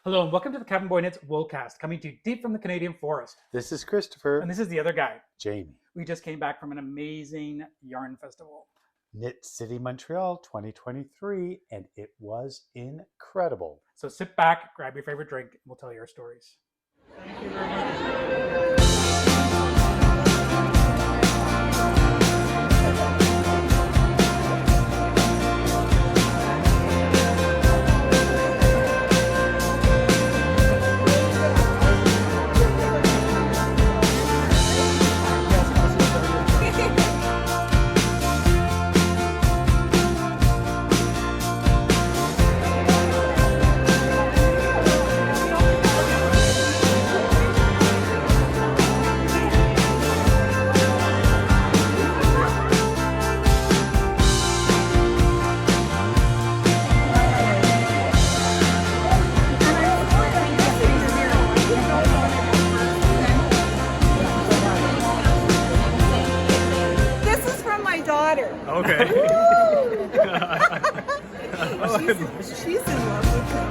Hello and welcome to the Cabin Boy Knits Woolcast, coming to you deep from the Canadian forest. This is Christopher. And this is the other guy. Jamie. We just came back from an amazing yarn festival. Knit City Montreal 2023, and it was incredible. So sit back, grab your favorite drink, and we'll tell you our stories. Thank you very much. Okay. she's in love with him.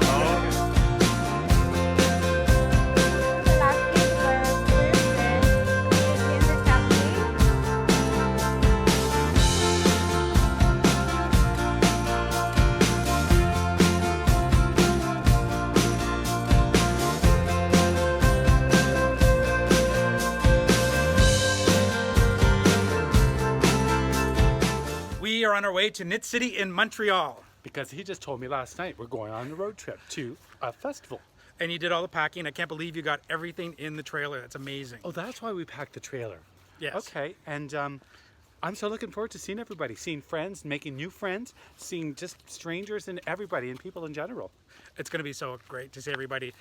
We are on our way to Knit City in Montreal. Because he just told me last night we're going on a road trip to a festival. And you did all the packing. I can't believe you got everything in the trailer. That's amazing. Oh, that's why we packed the trailer. Yes. Okay, and I'm so looking forward to seeing everybody, seeing friends, making new friends, seeing just strangers and everybody and people in general. It's going to be so great to see everybody.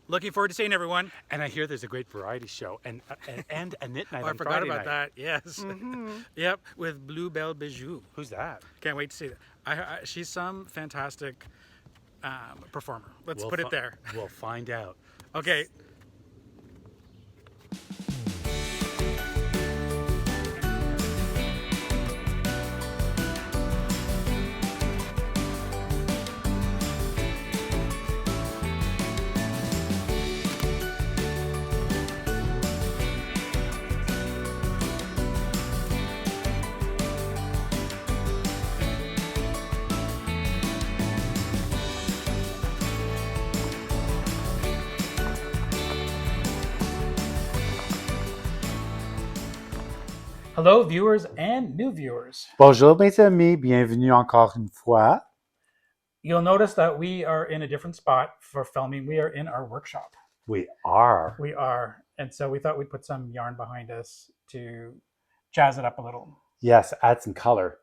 Looking forward to seeing everyone. And I hear there's a great variety show and a knit night Oh, I on forgot Friday about night. that. Yes. Yep, with Bluebell Bijou. Who's that? Can't wait to see that. She's some fantastic performer. Let's put it there. We'll find out. Okay. Hello, viewers and new viewers. Bonjour mes amis, bienvenue encore une fois. You'll notice that we are in a different spot for filming. We are in our workshop. We are. We are. And so we thought we'd put some yarn behind us to jazz it up a little. Yes, add some color.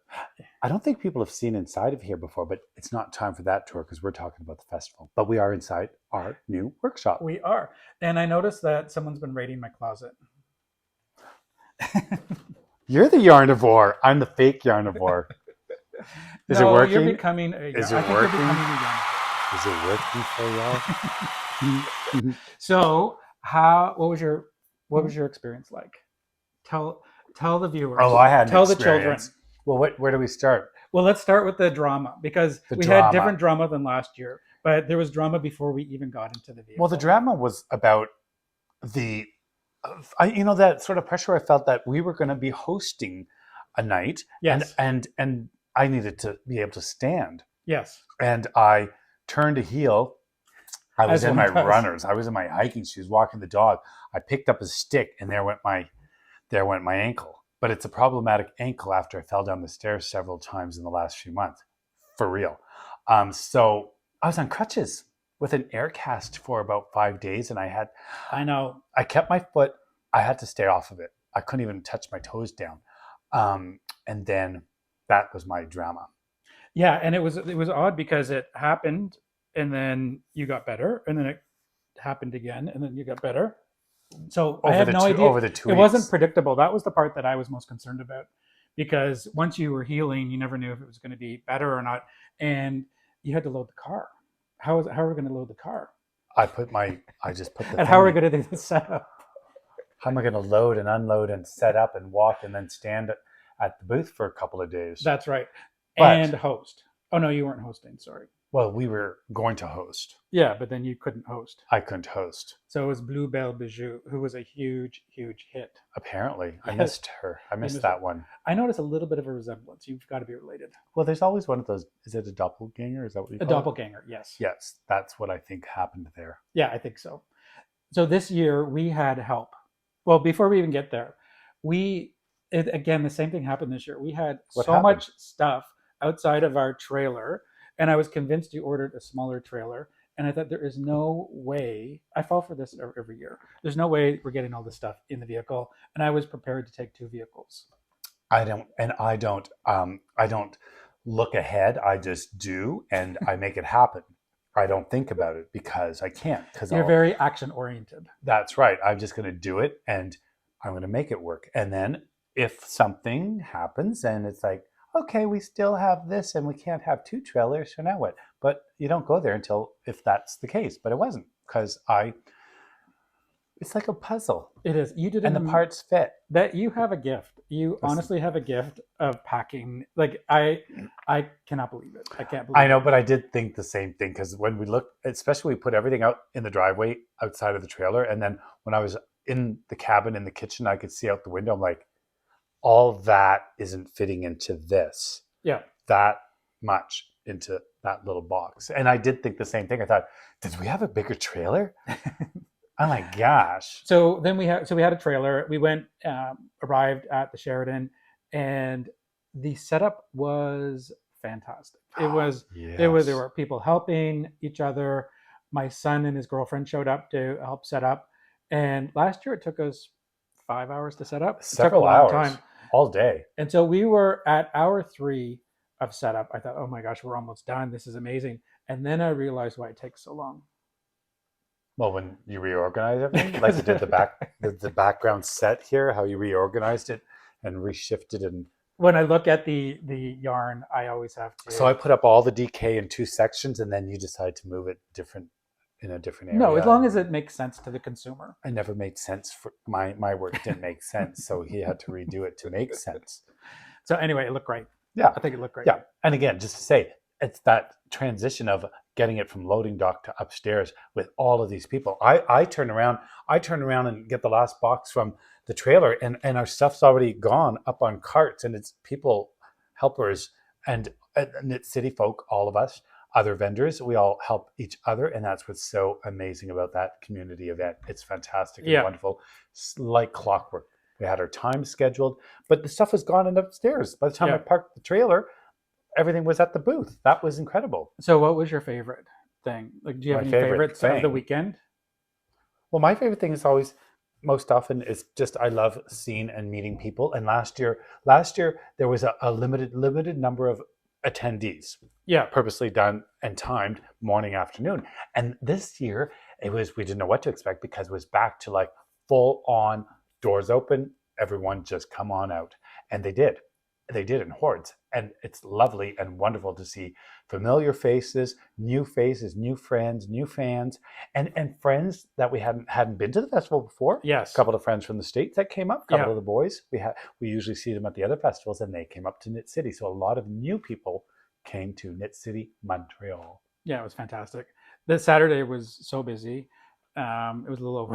I don't think people have seen inside of here before, but it's not time for that tour because we're talking about the festival. But we are inside our new workshop. We are. And I noticed that someone's been raiding my closet. You're the yarnivore. I'm the fake yarnivore. Is it working? You're becoming a yarn. Is it I think working? You're becoming a yarn. Is it working for y'all? So, what was your experience like? Tell the viewers. Oh, I had an Tell experience. the children. Well, where do we start? Well, let's start with the drama because we had different drama than last year, but there was drama before we even got into the vehicle. Well, the drama was about the, that sort of pressure I felt that we were going to be hosting a night. Yes. And I needed to be able to stand. Yes. And I turned to heel. I was in my one does. runners. I was in my hiking shoes, walking the dog. I picked up a stick, and there went my ankle. But it's a problematic ankle after I fell down the stairs several times in the last few months, for real. So I was on crutches with an air cast for about 5 days, and I kept my foot. I had to stay off of it. I couldn't even touch my toes down. And then that was my drama. Yeah, and it was odd because it happened, and then you got better, and then it happened again, and then you got better. So I had no idea. Over the 2 weeks. It wasn't predictable. That was the part that I was most concerned about, because once you were healing, you never knew if it was going to be better or not, and you had to load the car. How are we going to load the car? I just put the. And how are we going to do the setup? How am I going to load and unload and set up and walk and then stand at the booth for a couple of days? That's right. But, and host. Oh no, you weren't hosting. Sorry. Well, we were going to host. Yeah, but then you couldn't host. I couldn't host. So it was Bluebell Bijou, who was a huge, huge hit. Apparently, I Yes. missed her. I missed missed that it. one. I noticed a little bit of a resemblance. You've got to be related. Well, there's always one of those. Is it a doppelganger? Is that what you A call it? doppelganger, yes. Yes, that's what I think happened there. Yeah, I think so. So this year we had help. Well, before we even get there, again, the same thing happened this year. We had What so happened? much stuff outside of our trailer, and I was convinced you ordered a smaller trailer. And I thought there is no way, I fall for this every year. There's no way we're getting all this stuff in the vehicle. And I was prepared to take 2 vehicles. I don't look ahead. I just do, and I make it happen. I don't think about it because I can't. Because You're very action oriented. That's right. I'm just going to do it, and I'm going to make it work. And then if something happens, and it's like, okay, we still have this, and we can't have 2 trailers, so now what? But you don't go there until if that's the case. But it wasn't because it's like a puzzle. It is. You did, and the parts fit. That you have a gift. You honestly have a gift of packing. Like I cannot believe it. I can't believe I know, it. but I did think the same thing because when we look, especially we put everything out in the driveway outside of the trailer, and then when I was in the cabin in the kitchen, I could see out the window. I'm like, all that isn't fitting into this. Yeah. That much into that little box. And I did think the same thing. I thought, did we have a bigger trailer? Oh my gosh. So then we had a trailer. We went, arrived at the Sheridan, and the setup was fantastic. It was Yes. there were people helping each other. My son and his girlfriend showed up to help set up. And last year it took us 5 hours to set up. Several it took a long hours. time. All day. And so we were at hour 3 of setup. I thought, oh my gosh, we're almost done. This is amazing. And then I realized why it takes so long. Well, when you reorganize everything, like you did the background set here, how you reorganized it and reshifted and. When I look at the yarn, I always have to. So I put up all the DK in 2 sections, and then you decide to move it in a different area. No, as long as it makes sense to the consumer. It never made sense for my work didn't make sense, so he had to redo it to make sense. So anyway, it looked great. Yeah, I think it looked great. Yeah, and again, just to say, it's that transition of getting it from loading dock to upstairs with all of these people. I turn around and get the last box from the trailer, and our stuff's already gone up on carts, and it's people, helpers, and Knit City folk, all of us, other vendors, we all help each other, and that's what's so amazing about that community event. It's fantastic and wonderful. It's like clockwork. We had our time scheduled, but the stuff was gone and upstairs. By the time I parked the trailer, everything was at the booth. That was incredible. So what was your favorite thing? Like, do you have any favorites of the weekend? Well, my favorite thing is always, most often, is just I love seeing and meeting people. And last year there was a limited number of attendees. Yeah, purposely done and timed morning, afternoon. And this year we didn't know what to expect because it was back to like full on doors open, everyone just come on out. And they did in hordes. And it's lovely and wonderful to see familiar faces, new friends, new fans, and friends that we hadn't been to the festival before. Yes. A couple of friends from the States that came up, a couple of the boys. We usually see them at the other festivals, and they came up to Knit City. So a lot of new people came to Knit City Montreal. Yeah, it was fantastic. This Saturday was so busy. It was a little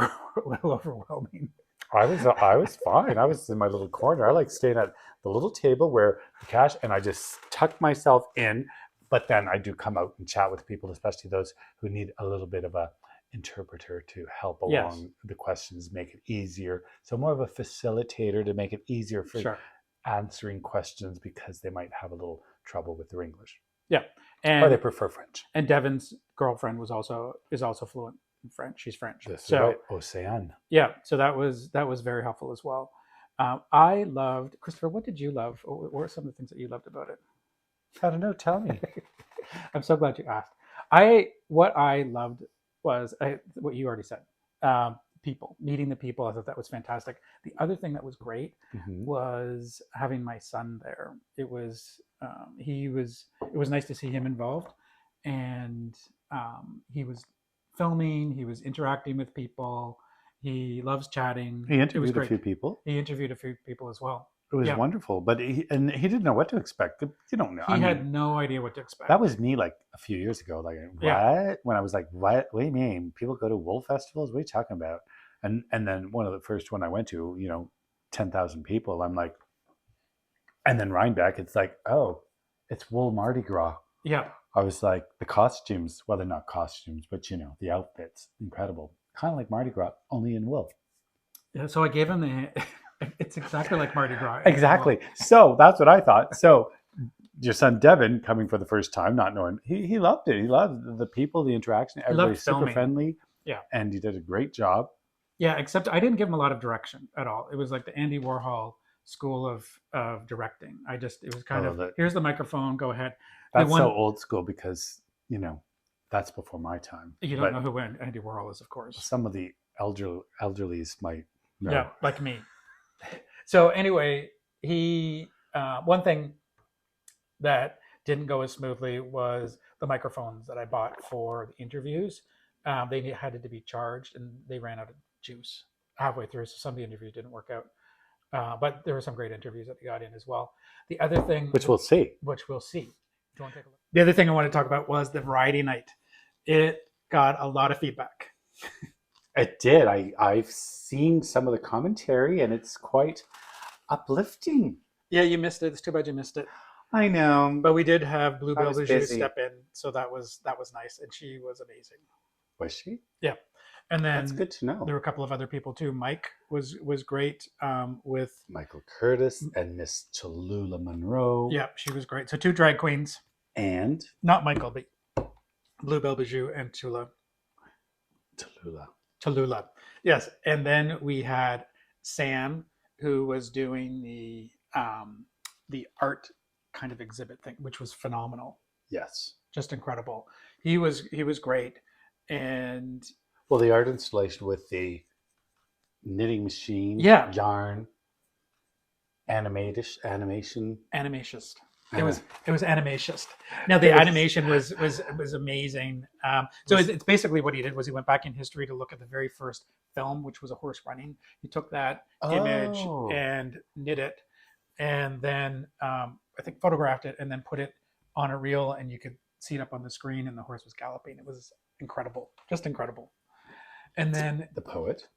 overwhelming. I was fine. I was in my little corner. I like staying at the little table where the cash, and I just tuck myself in. But then I do come out and chat with people, especially those who need a little bit of a interpreter to help along the questions, make it easier. So more of a facilitator to make it easier for answering questions because they might have a little trouble with their English. Yeah, or they prefer French. And Devin's girlfriend is also fluent in French. She's French. That's right. Océane. Yeah, so that was very helpful as well. I loved, Christopher, what did you love? What were some of the things that you loved about it? I don't know. Tell me. I'm so glad you asked. What I loved was what you already said. Meeting the people. I thought that was fantastic. The other thing that was great was having my son there. It was nice to see him involved, and he was filming. He was interacting with people. He loves chatting. He interviewed a few people. He interviewed a few people as well. It was Yeah. wonderful, but he didn't know what to expect. You don't know. He had no idea what to expect. That was me like a few years ago. Like, what? Yeah. When I was like, what? What do you mean? People go to wool festivals? What are you talking about? And then one of the first one I went to, 10,000 people. I'm like, and then Rhinebeck, it's like, oh, it's wool Mardi Gras. Yeah. I was like, the costumes, well, they're not costumes, but the outfits, incredible. Kind of like Mardi Gras, only in wool. Yeah. So I gave him the. It's exactly like Mardi Gras. Exactly. So that's what I thought. So your son Devin, coming for the first time, not knowing, he loved it. He loved the people, the interaction. Everybody's super friendly. Yeah. And he did a great job. Yeah, except I didn't give him a lot of direction at all. It was like the Andy Warhol school of directing. It was kind of, here's the microphone, go ahead. That's so old school because, that's before my time. You don't know who Andy Warhol is, of course. Some of the elderlies might know. Yeah, like me. So anyway, one thing that didn't go as smoothly was the microphones that I bought for the interviews. They had to be charged, and they ran out of juice halfway through, so some of the interviews didn't work out. But there were some great interviews that they got in as well. The other thing, which we'll see. Do you want to take a look? The other thing I want to talk about was the variety night. It got a lot of feedback. It did. I've seen some of the commentary, and it's quite uplifting. Yeah, you missed it. It's too bad you missed it. I know, but we did have Bluebell Bijou step in, so that was nice, and she was amazing. Was she? Yeah. And then that's good to know. There were a couple of other people too. Mike was great with Michael Curtis and Miss Tallulah Monroe. Yeah, she was great. So 2 drag queens. And not Michael, but Bluebell Bijou and Tallulah. Yes. And then we had Sam, who was doing the art kind of exhibit thing, which was phenomenal. Yes. Just incredible. He was great. And well, the art installation with the knitting machine, yeah, yarn, animation. Animationist. It was animationist. Now the animation was amazing. So it's basically what he did was he went back in history to look at the very first film, which was a horse running. He took that image and knit it, and then I think photographed it, and then put it on a reel, and you could see it up on the screen, and the horse was galloping. It was incredible, just incredible. And then the poet,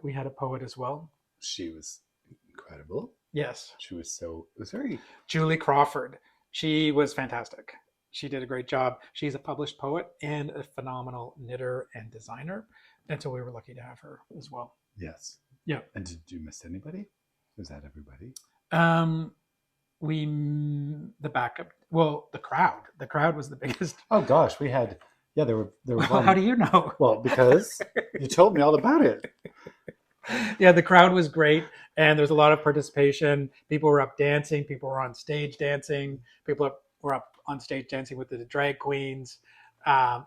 we had a poet as well. She was incredible. Yes. She was it was very... Julie Crawford. She was fantastic. She did a great job. She's a published poet and a phenomenal knitter and designer. And so we were lucky to have her as well. Yes. Yeah. And did you miss anybody? Was that everybody? The backup. Well, the crowd. The crowd was the biggest. Oh gosh, we had... Yeah, there was well, how do you know? Well, because you told me all about it. Yeah, the crowd was great, and there was a lot of participation. People were up dancing. People were on stage dancing. People were up on stage dancing with the drag queens.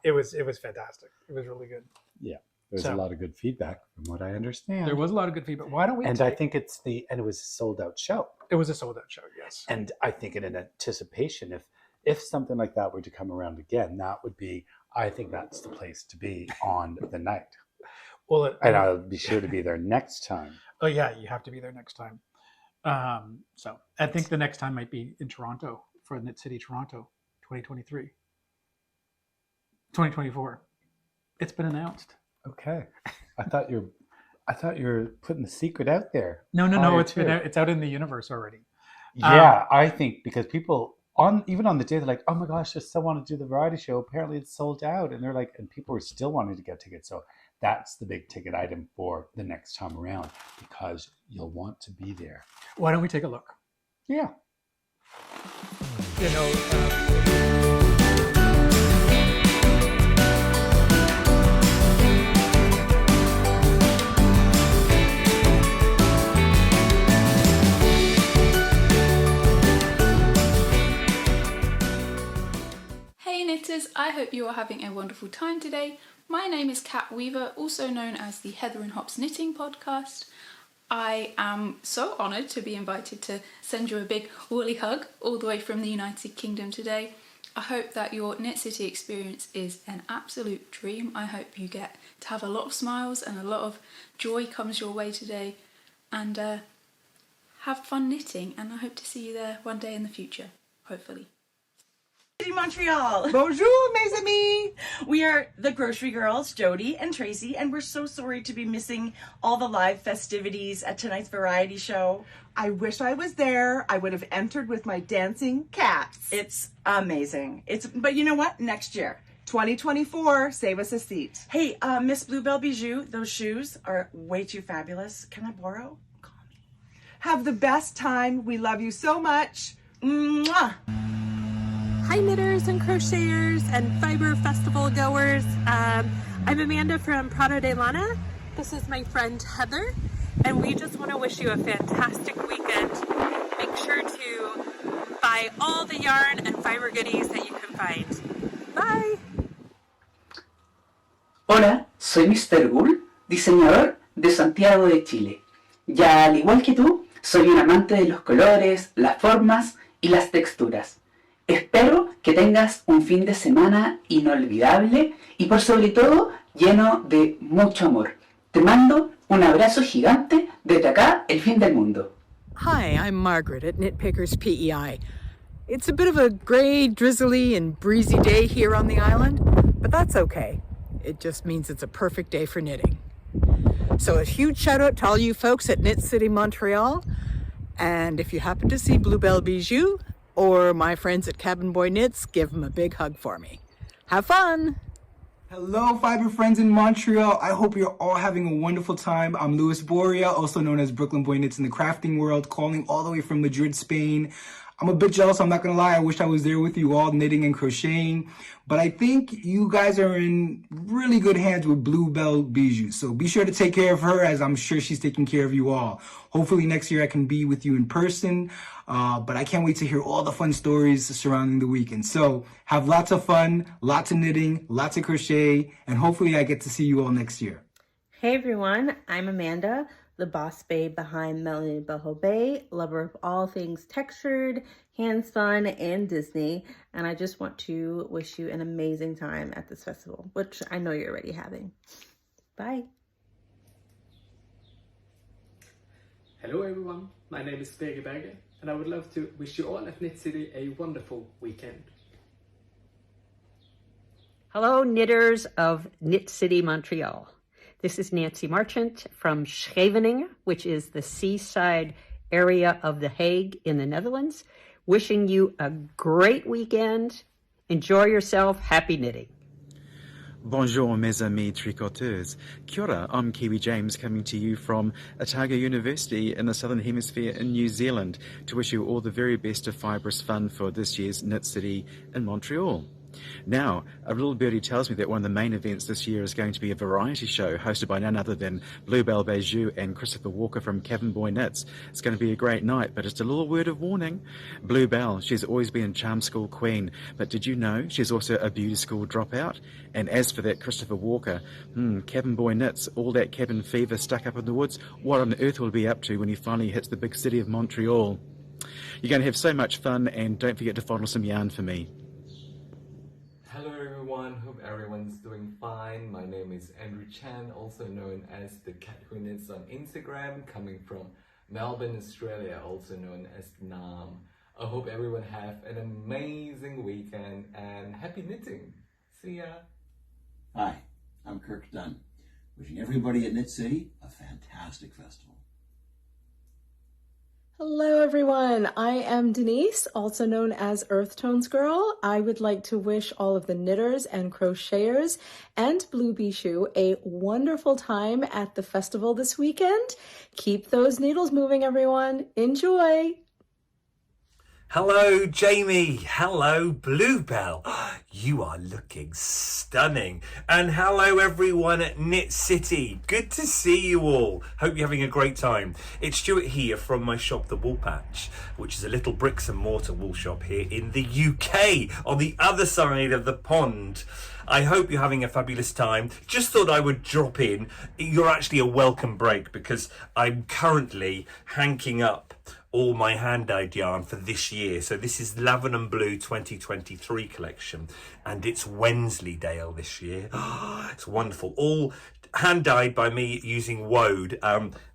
It was fantastic. It was really good. Yeah, there was a lot of good feedback from what I understand. There was a lot of good feedback. Why don't we? And I think it was a sold out show. It was a sold out show, yes. And I think in anticipation, if something like that were to come around again, that would be... I think that's the place to be on the night. Well, and I'll be sure to be there next time. Oh yeah, you have to be there next time. So I think the next time might be in Toronto for Knit City Toronto, 2023, 2024. It's been announced. Okay, I thought you were putting the secret out there. No. It's out in the universe already. Yeah, I think because people even on the day they're like, oh my gosh, I still want to do the variety show. Apparently it's sold out, and they're like, and people are still wanting to get tickets. So that's the big ticket item for the next time around because you'll want to be there. Why don't we take a look? Yeah. Hey knitters, I hope you are having a wonderful time today. My name is Kat Weaver, also known as the Heather and Hops Knitting Podcast. I am so honoured to be invited to send you a big woolly hug all the way from the United Kingdom today. I hope that your Knit City experience is an absolute dream. I hope you get to have a lot of smiles and a lot of joy comes your way today. And have fun knitting, and I hope to see you there one day in the future, hopefully. City Montreal. Bonjour, mes amis. We are the Grocery Girls, Jody and Tracy, and we're so sorry to be missing all the live festivities at tonight's variety show. I wish I was there. I would have entered with my dancing cats. It's amazing. But you know what? Next year. 2024, save us a seat. Hey, Miss Bluebell Bijou, those shoes are way too fabulous. Can I borrow? Call me. Have the best time. We love you so much. Mwah! Hi knitters and crocheters and fiber festival goers. I'm Amanda from Prado de Lana. This is my friend Heather, and we just want to wish you a fantastic weekend. Make sure to buy all the yarn and fiber goodies that you can find. Bye! Hola, soy Mr. Gull, diseñador de Santiago de Chile. Ya al igual que tú, soy un amante de los colores, las formas y las texturas. Espero que tengas un fin de semana inolvidable y por sobre todo lleno de mucho amor. Te mando un abrazo gigante desde acá, el fin del mundo. Hi, I'm Margaret at Nitpickers PEI. It's a bit of a gray, drizzly, and breezy day here on the island, but that's okay. It just means it's a perfect day for knitting. So a huge shout out to all you folks at Knit City Montreal, and if you happen to see Bluebell Bijou or my friends at Cabin Boy Knits, give them a big hug for me. Have fun! Hello, Fiber Friends in Montreal. I hope you're all having a wonderful time. I'm Luis Boria, also known as Brooklyn Boy Knits in the crafting world, calling all the way from Madrid, Spain. I'm a bit jealous, I'm not gonna lie. I wish I was there with you all knitting and crocheting. But I think you guys are in really good hands with Bluebell Bijou. So be sure to take care of her, as I'm sure she's taking care of you all. Hopefully next year I can be with you in person. But I can't wait to hear all the fun stories surrounding the weekend. So have lots of fun, lots of knitting, lots of crochet, and hopefully I get to see you all next year. Hey everyone, I'm Amanda, the boss babe behind Melanie Boho Bay, lover of all things textured, hands-on, and Disney. And I just want to wish you an amazing time at this festival, which I know you're already having. Bye. Hello everyone, my name is Birger Berger, and I would love to wish you all at Knit City a wonderful weekend. Hello knitters of Knit City Montreal. This is Nancy Marchant from Scheveningen, which is the seaside area of The Hague in the Netherlands. Wishing you a great weekend. Enjoy yourself. Happy knitting. Bonjour mes amis tricoteurs. Kia ora, I'm Kiwi James coming to you from Otago University in the Southern Hemisphere in New Zealand to wish you all the very best of fibrous fun for this year's Knit City in Montreal. Now, a little birdie tells me that one of the main events this year is going to be a variety show hosted by none other than Bluebell Bijou and Christopher Walker from Cabin Boy Knits. It's going to be a great night, but just a little word of warning. Bluebell, she's always been a charm school queen, but did you know she's also a beauty school dropout? And as for that Christopher Walker, Cabin Boy Knits, all that cabin fever stuck up in the woods, what on earth will he be up to when he finally hits the big city of Montreal? You're going to have so much fun, and don't forget to fondle some yarn for me. Hello everyone, hope everyone's doing fine. My name is Andrew Chan, also known as the Cat Who Knits on Instagram, coming from Melbourne, Australia, also known as Nam. I hope everyone have an amazing weekend and happy knitting. See ya! Hi, I'm Kirk Dunn, wishing everybody at Knit City a fantastic festival. Hello everyone, I am Denise, also known as Earth Tones Girl. I would like to wish all of the knitters and crocheters and Blue Bijou a wonderful time at the festival this weekend. Keep those needles moving, everyone. Enjoy! Hello, Jamie. Hello, Bluebell. You are looking stunning. And hello, everyone at Knit City. Good to see you all. Hope you're having a great time. It's Stuart here from my shop, The Wool Patch, which is a little bricks and mortar wool shop here in the UK, on the other side of the pond. I hope you're having a fabulous time. Just thought I would drop in. You're actually a welcome break because I'm currently hanking up all my hand-dyed yarn for this year. So this is Lavin and Blue 2023 collection, and it's Wensleydale this year. It's wonderful, all hand-dyed by me using woad.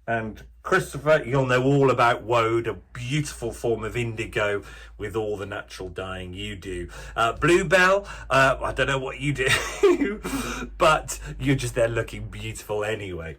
And Christopher, you'll know all about woad, a beautiful form of indigo with all the natural dyeing you do. Bluebell, I don't know what you do, but you're just there looking beautiful anyway.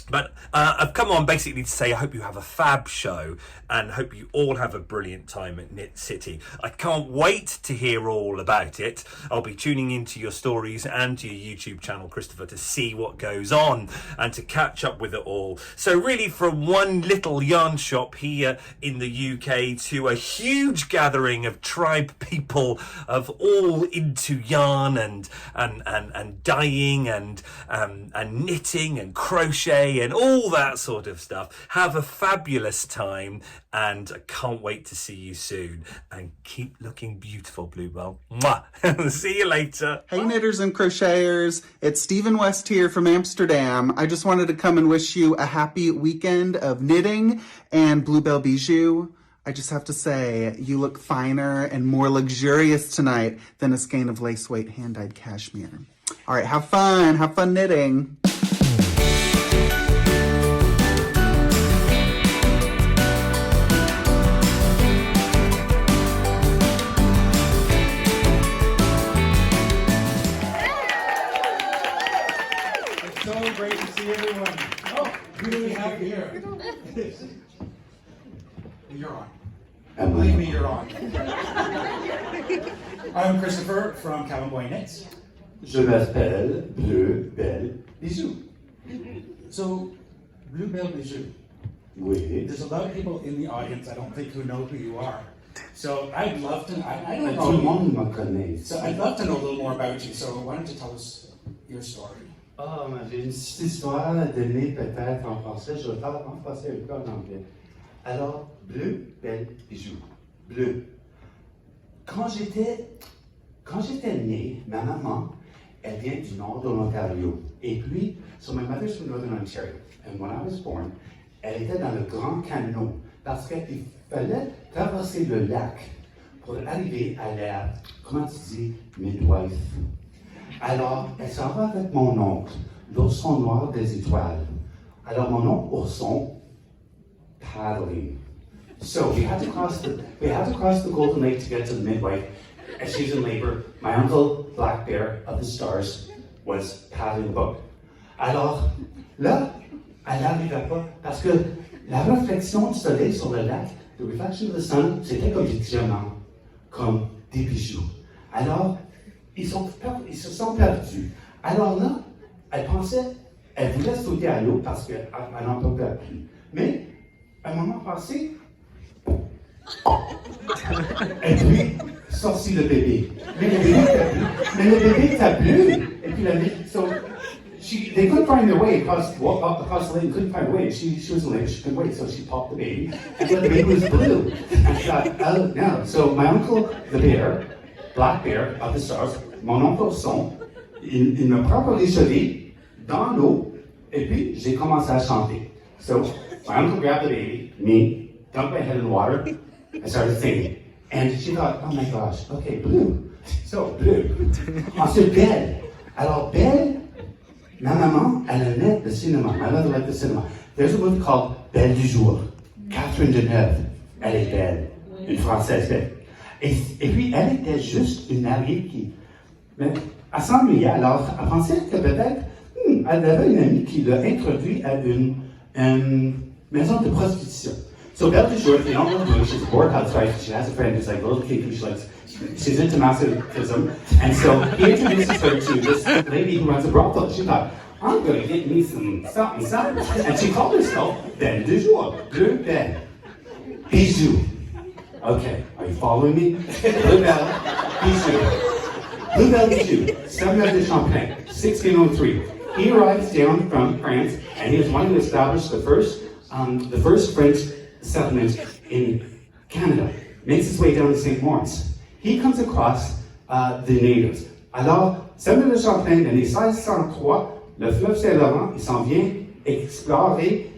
But I've come on basically to say I hope you have a fab show and hope you all have a brilliant time at Knit City. I can't wait to hear all about it. I'll be tuning into your stories and to your YouTube channel, Christopher, to see what goes on and to catch up with it all. So really, from one little yarn shop here in the UK to a huge gathering of tribe people of all into yarn and dyeing and knitting and crochet and all that sort of stuff. Have a fabulous time, and I can't wait to see you soon. And keep looking beautiful, Bluebell. Mwah! See you later. Hey knitters and crocheters, it's Stephen West here from Amsterdam. I just wanted to come and wish you a happy weekend of knitting and Bluebell Bijou. I just have to say, you look finer and more luxurious tonight than a skein of lace weight hand-dyed cashmere. All right, have fun knitting. Great to see everyone. Oh, who do we have here? You're on. Believe me, you're on. I'm Christopher from Cabin Boy Knits. Je m'appelle Bluebell Bijou. So, Bluebell Bijou. Oui. There's a lot of people in the audience I don't think who know who you are. So I'd love to. I don't know. Tout le monde me connaît. So I'd love to know a little more about you. So why don't you tell us your story? Ah, j'ai une petite histoire à donner peut-être en français. Je vais faire en français et en anglais. Alors, Bluebell Bijou. Bleu. Quand j'étais né, ma maman, elle vient du nord de l'Ontario. Et puis, so my mother's from Northern Ontario. And when I was born, elle était dans le Grand Canot. Parce qu'il fallait traverser le lac pour arriver à la, comment tu dis, midwife. Alors, elle s'en va avec mon oncle, l'ourson noir des étoiles. Alors, mon oncle ourson, paddling. So we had to cross the Golden Lake to get to the midwife. As she's in labor, my uncle, Black Bear of the Stars, was paddling the boat. Alors, là, elle n'arrivait pas, parce que la réflexion du soleil sur le lac, the reflection of the sun, c'était comme des diamants, comme des bijoux. Alors, ils se sont perdus. Alors là, elle voulait sauter à l'eau parce qu'elle n'en pouvait plus. Mais, à un moment passé, et puis, sortit le bébé. Mais le bébé était bleu. Et puis, they couldn't find their way across the lake, couldn't find a way. She was in labor, she couldn't wait, so she popped the baby. And then the baby was blue. And she thought, oh no. So my uncle, the bear, Black Bear of the Stars, mon oncle Ourson, il m'a properly gelé dans l'eau, et puis j'ai commencé à chanter. So my uncle grabbed the baby, me, dumped my head in the water, and started singing. And she thought, oh my gosh, okay, blue. So blue. Ensuite, Belle. Alors Belle, ma maman, elle aimait le cinéma. My mother liked the cinema. There's a movie called Belle du Jour. Catherine Deneuve, elle est belle, une Française belle. Et puis, elle était juste une mariée qui elle s'ennuyait. Alors, elle pensait que peut-être, elle avait une amie qui l'a introduit à une maison de prostitution. So, Belle du Jour, if you don't know who, she's a bored housewife. She has a friend who's like a little kid who she's into masochism. And so, he introduces her to this lady who runs a brothel. She thought, I'm going to get me some something. And she called herself Belle du Jour. Bleu Belle. Bijou. Okay, are you following me? Bluebell Bijou. Bluebell Bijou, Samuel de Champlain, 1603. He arrives down from France, and he was wanting to establish the first French settlement in Canada. Makes his way down to St. Lawrence. He comes across the natives. Alors, Samuel de Champlain, en 1603, le fleuve Saint-Laurent, il s'en vient explorer.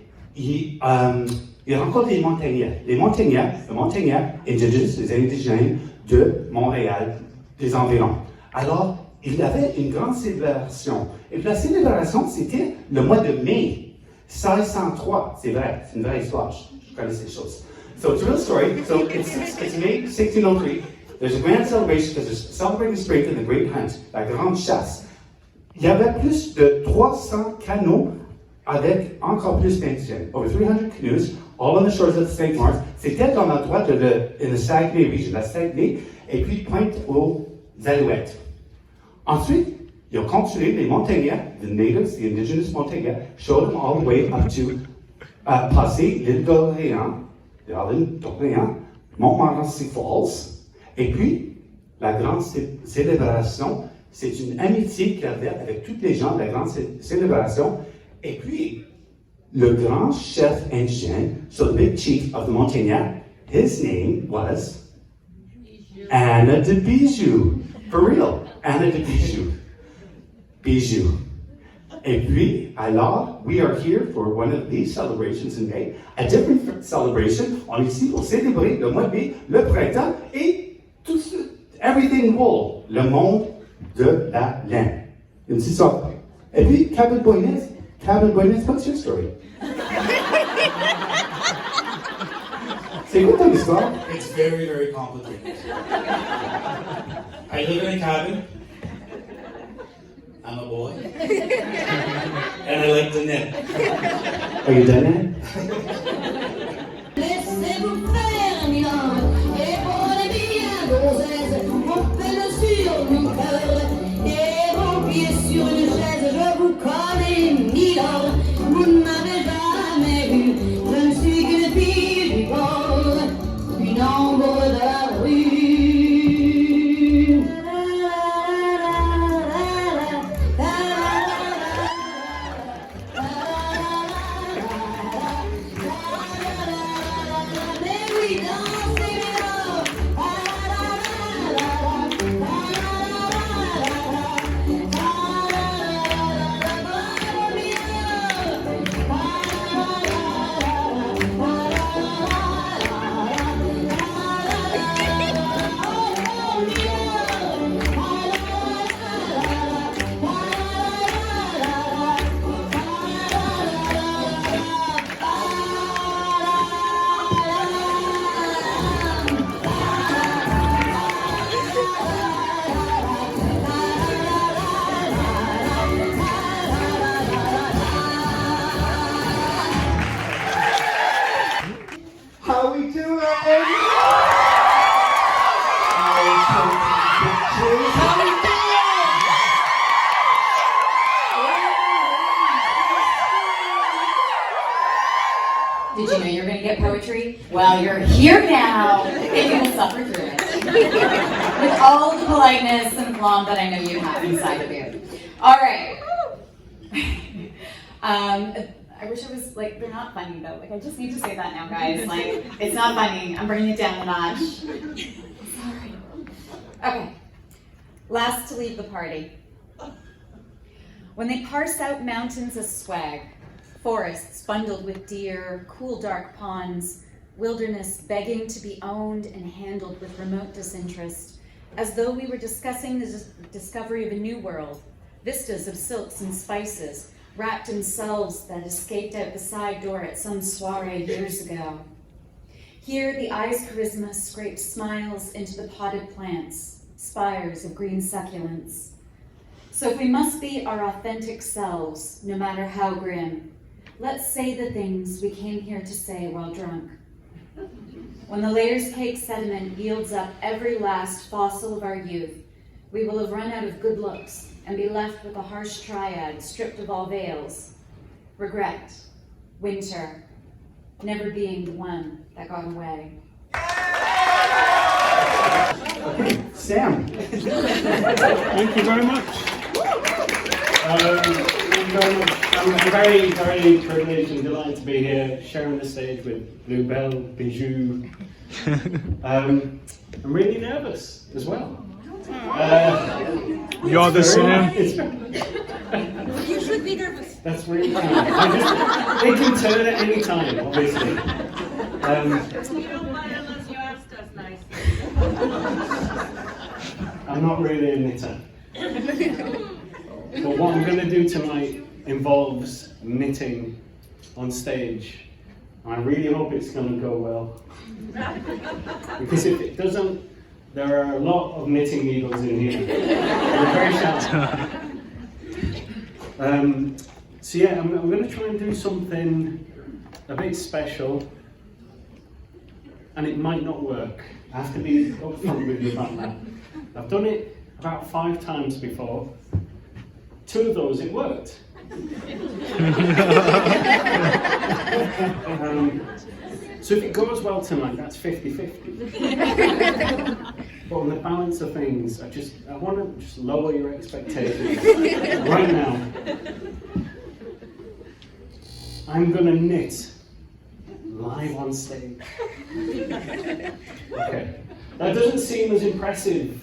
il rencontre les montagnards. Les montagnards, le montagnard indigenous, les indigènes de Montréal, des environs. Alors, il avait une grande célébration. Et la célébration, c'était le mois de mai 1603. C'est vrai, c'est une vraie histoire. Je connais ces choses. So it's a real story. So it's May 1603. There's a grand celebration because they're celebrating spring and the great hunt, la grande chasse. Il y avait plus de 300 canots avec encore plus d'indigènes. Over 300 canoes, all on the shores of the St. Lawrence. C'était dans l'endroit de la Saguenay region, la Saguenay, et puis pointe aux Alouettes. Ensuite, ils ont continué, les montagnards, the natives, the indigenous montagnards, showed them all the way up to passer l'île d'Orléans, Montmorency Falls, et puis, la grande célébration, c'est une amitié qu'il y avait avec tous les gens de la grande célébration, et puis, le grand chef indigène, so the big chief of the Montagnard, his name was Anna de Bijou. For real, Anna de Bijou. Bijou. Et puis, alors, we are here for one of these celebrations in May, a different celebration. On est ici pour célébrer le mois de mai, le printemps, et tout ce, everything wool, le monde de la laine. Une petite sorte. Et puis, Cabin Boyness, what's your story? C'est quoi ton histoire? It's very, very complicated. I live in a cabin. I'm a boy. And I like to knit. Are you done it? Laissez-vous faire, Milan, et pour les biens gonzesses, montez-le sur mon cœur, et vos pieds sur une chaise, je vous connais, Milan, vous ne m'avez jamais vu, je ne suis qu'une fille du port, une ombre de la rue. How we doing? Did you know you were going to get poetry? Well, you're here now, and you will suffer through it. With all the politeness and aplomb that I know you have inside of you. All right. I wish it was, like, they're not funny, though. Like, I just need to say that now, guys. Like, it's not funny. I'm bringing it down a notch. Sorry. Okay. Last to leave the party. When they parse out mountains as swag, forests bundled with deer, cool dark ponds, wilderness begging to be owned and handled with remote disinterest, as though we were discussing the discovery of a new world, vistas of silks and spices, wrapped in selves that escaped out the side door at some soiree years ago. Here, the eye's charisma scraped smiles into the potted plants, spires of green succulents. So if we must be our authentic selves, no matter how grim, let's say the things we came here to say while drunk. When the layers cake sediment yields up every last fossil of our youth, we will have run out of good looks and be left with a harsh triad stripped of all veils. Regret, winter, never being the one that got away. Sam. Thank you very much. I'm very, very privileged and delighted to be here sharing the stage with Bluebell, Bijou. I'm really nervous as well. You're the same. You should be nervous. That's really kind. It can turn at any time, obviously. You don't mind unless you ask us nicely. I'm not really a knitter. But what I'm going to do tonight involves knitting on stage. I really hope it's going to go well. Because if it doesn't, there are a lot of knitting needles in here. They're very sharp. So yeah, I'm going to try and do something a bit special. And it might not work. I have to be upfront with you about that. I've done it about 5 times before. 2 of those, it worked. So if it goes well tonight, that's 50-50. But on the balance of things, I want to just lower your expectations right now. I'm going to knit live on stage. Okay. That doesn't seem as impressive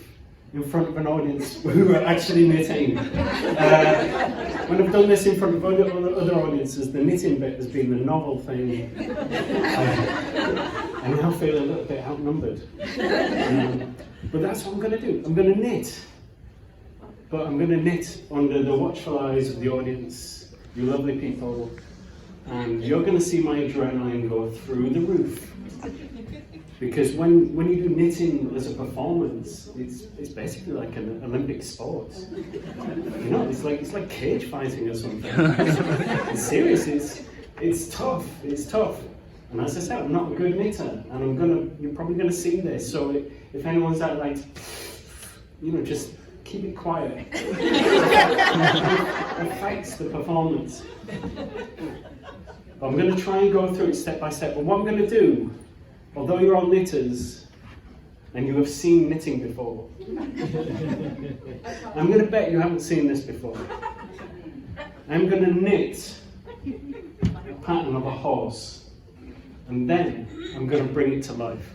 in front of an audience who are actually knitting. When I've done this in front of other audiences, the knitting bit has been the novel thing. I now feel a little bit outnumbered. But that's what I'm going to do. I'm going to knit. But I'm going to knit under the watchful eyes of the audience, you lovely people. And you're going to see my adrenaline go through the roof. Because when you do knitting as a performance, it's basically like an Olympic sport. You know, it's like cage fighting or something. It's serious. It's tough. It's tough. And as I said, I'm not a good knitter, and you're probably gonna see this. So if anyone's out like, you know, just keep it quiet. It affects the performance. I'm going to try and go through it step by step, but what I'm going to do, although you're all knitters and you have seen knitting before, I'm going to bet you haven't seen this before. I'm going to knit a pattern of a horse, and then I'm going to bring it to life.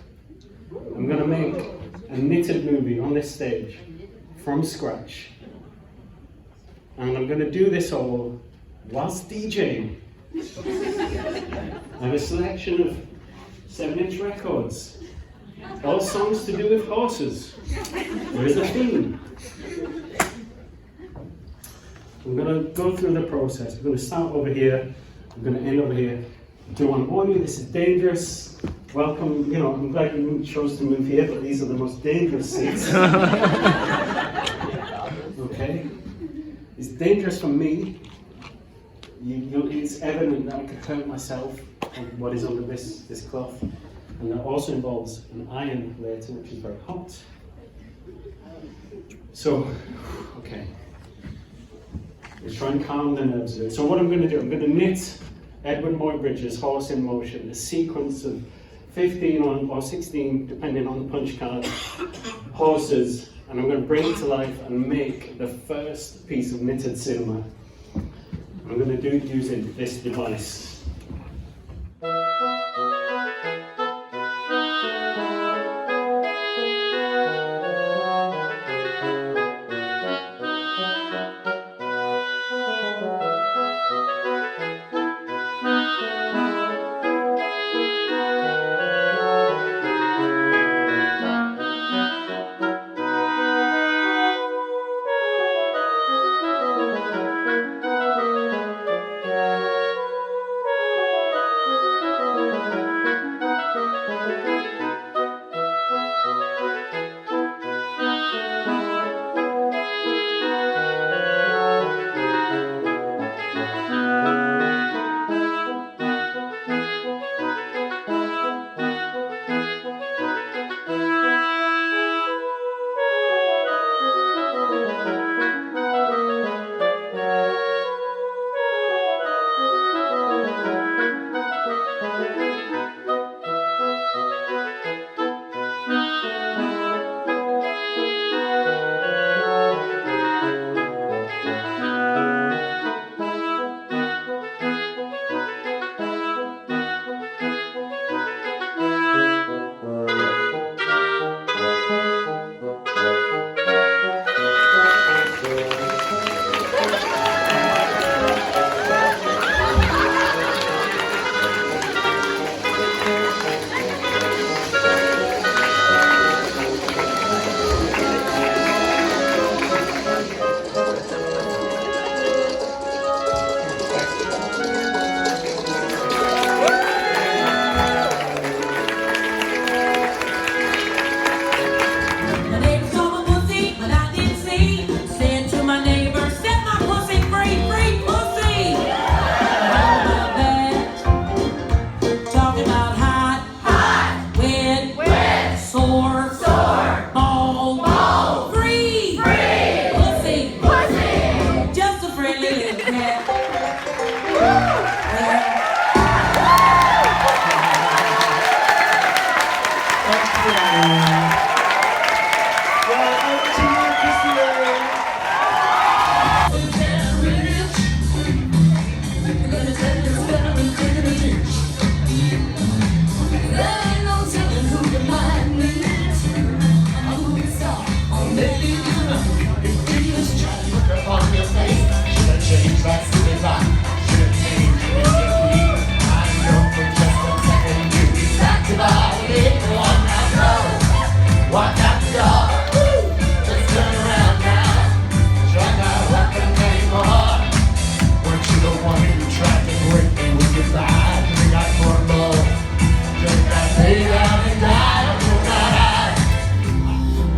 I'm going to make a knitted movie on this stage from scratch, and I'm going to do this all whilst DJing. I have a selection of 7-inch records, all songs to do with horses. There is a theme. I'm going to go through the process. I'm going to start over here. I'm going to end over here. Do want to warn you, this is dangerous. Welcome, you know, I'm glad you chose to move here, but these are the most dangerous seats. Okay? It's dangerous for me. It's evident that I could hurt myself on what is under this cloth. And that also involves an iron later, which is very hot. So, okay. Let's try and calm the nerves a bit. So what I'm going to do, I'm going to knit Edward Muybridge's Horse in Motion, a sequence of 15 or 16, depending on the punch card, horses, and I'm going to bring it to life and make the first piece of knitted cinema. I'm going to do it using this device.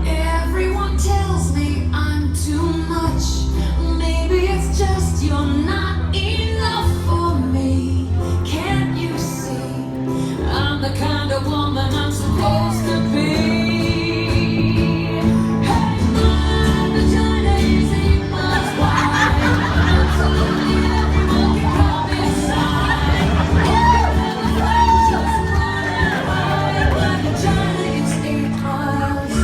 Everyone tells me I'm too much. Maybe it's just you're not enough for me. Can't you see? I'm the kind of woman I'm supposed to be. Hey, my vagina is 8 months wide. I'm totally everyone can come inside. Just running high. My vagina is 8 miles.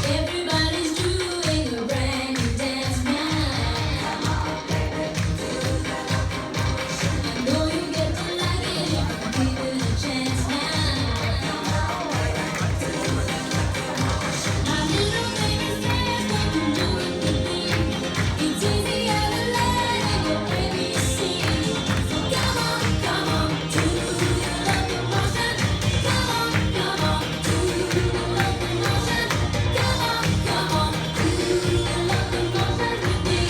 Everybody's doing a brand new dance now. I know you get to like it if you give it a chance now. My little baby says that you do it with me. It's easy as a line in your ABC. So come on, do you love the motion? Come on, do you love the motion? Come on, do you love the motion with me?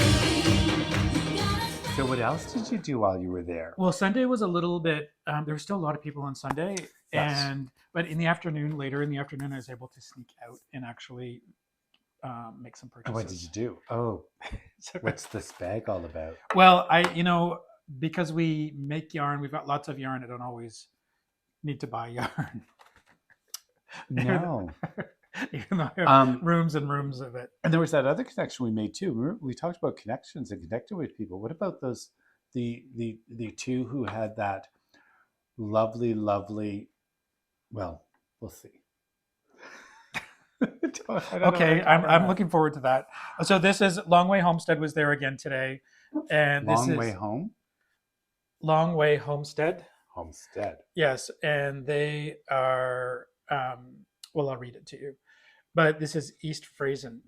So what else did you do while you were there? Well, Sunday was a little bit. There were still a lot of people on Sunday, Yes. but in the afternoon, later in the afternoon, I was able to sneak out and actually make some And purchases. what did you do? Oh, what's this bag all about? Well, because we make yarn, we've got lots of yarn. I don't always need to buy yarn. No. Even though I have rooms and rooms of it. And there was that other connection we made too. Remember, we talked about connections and connecting with people. What about those the two who had that lovely well, we'll see. Okay, I'm looking forward to that. So this is Long Way Homestead was there again today, and this Long is Way Home. Long Way Homestead. Homestead. Yes, and they are. Well, I'll read it to you, but this is East Friesen.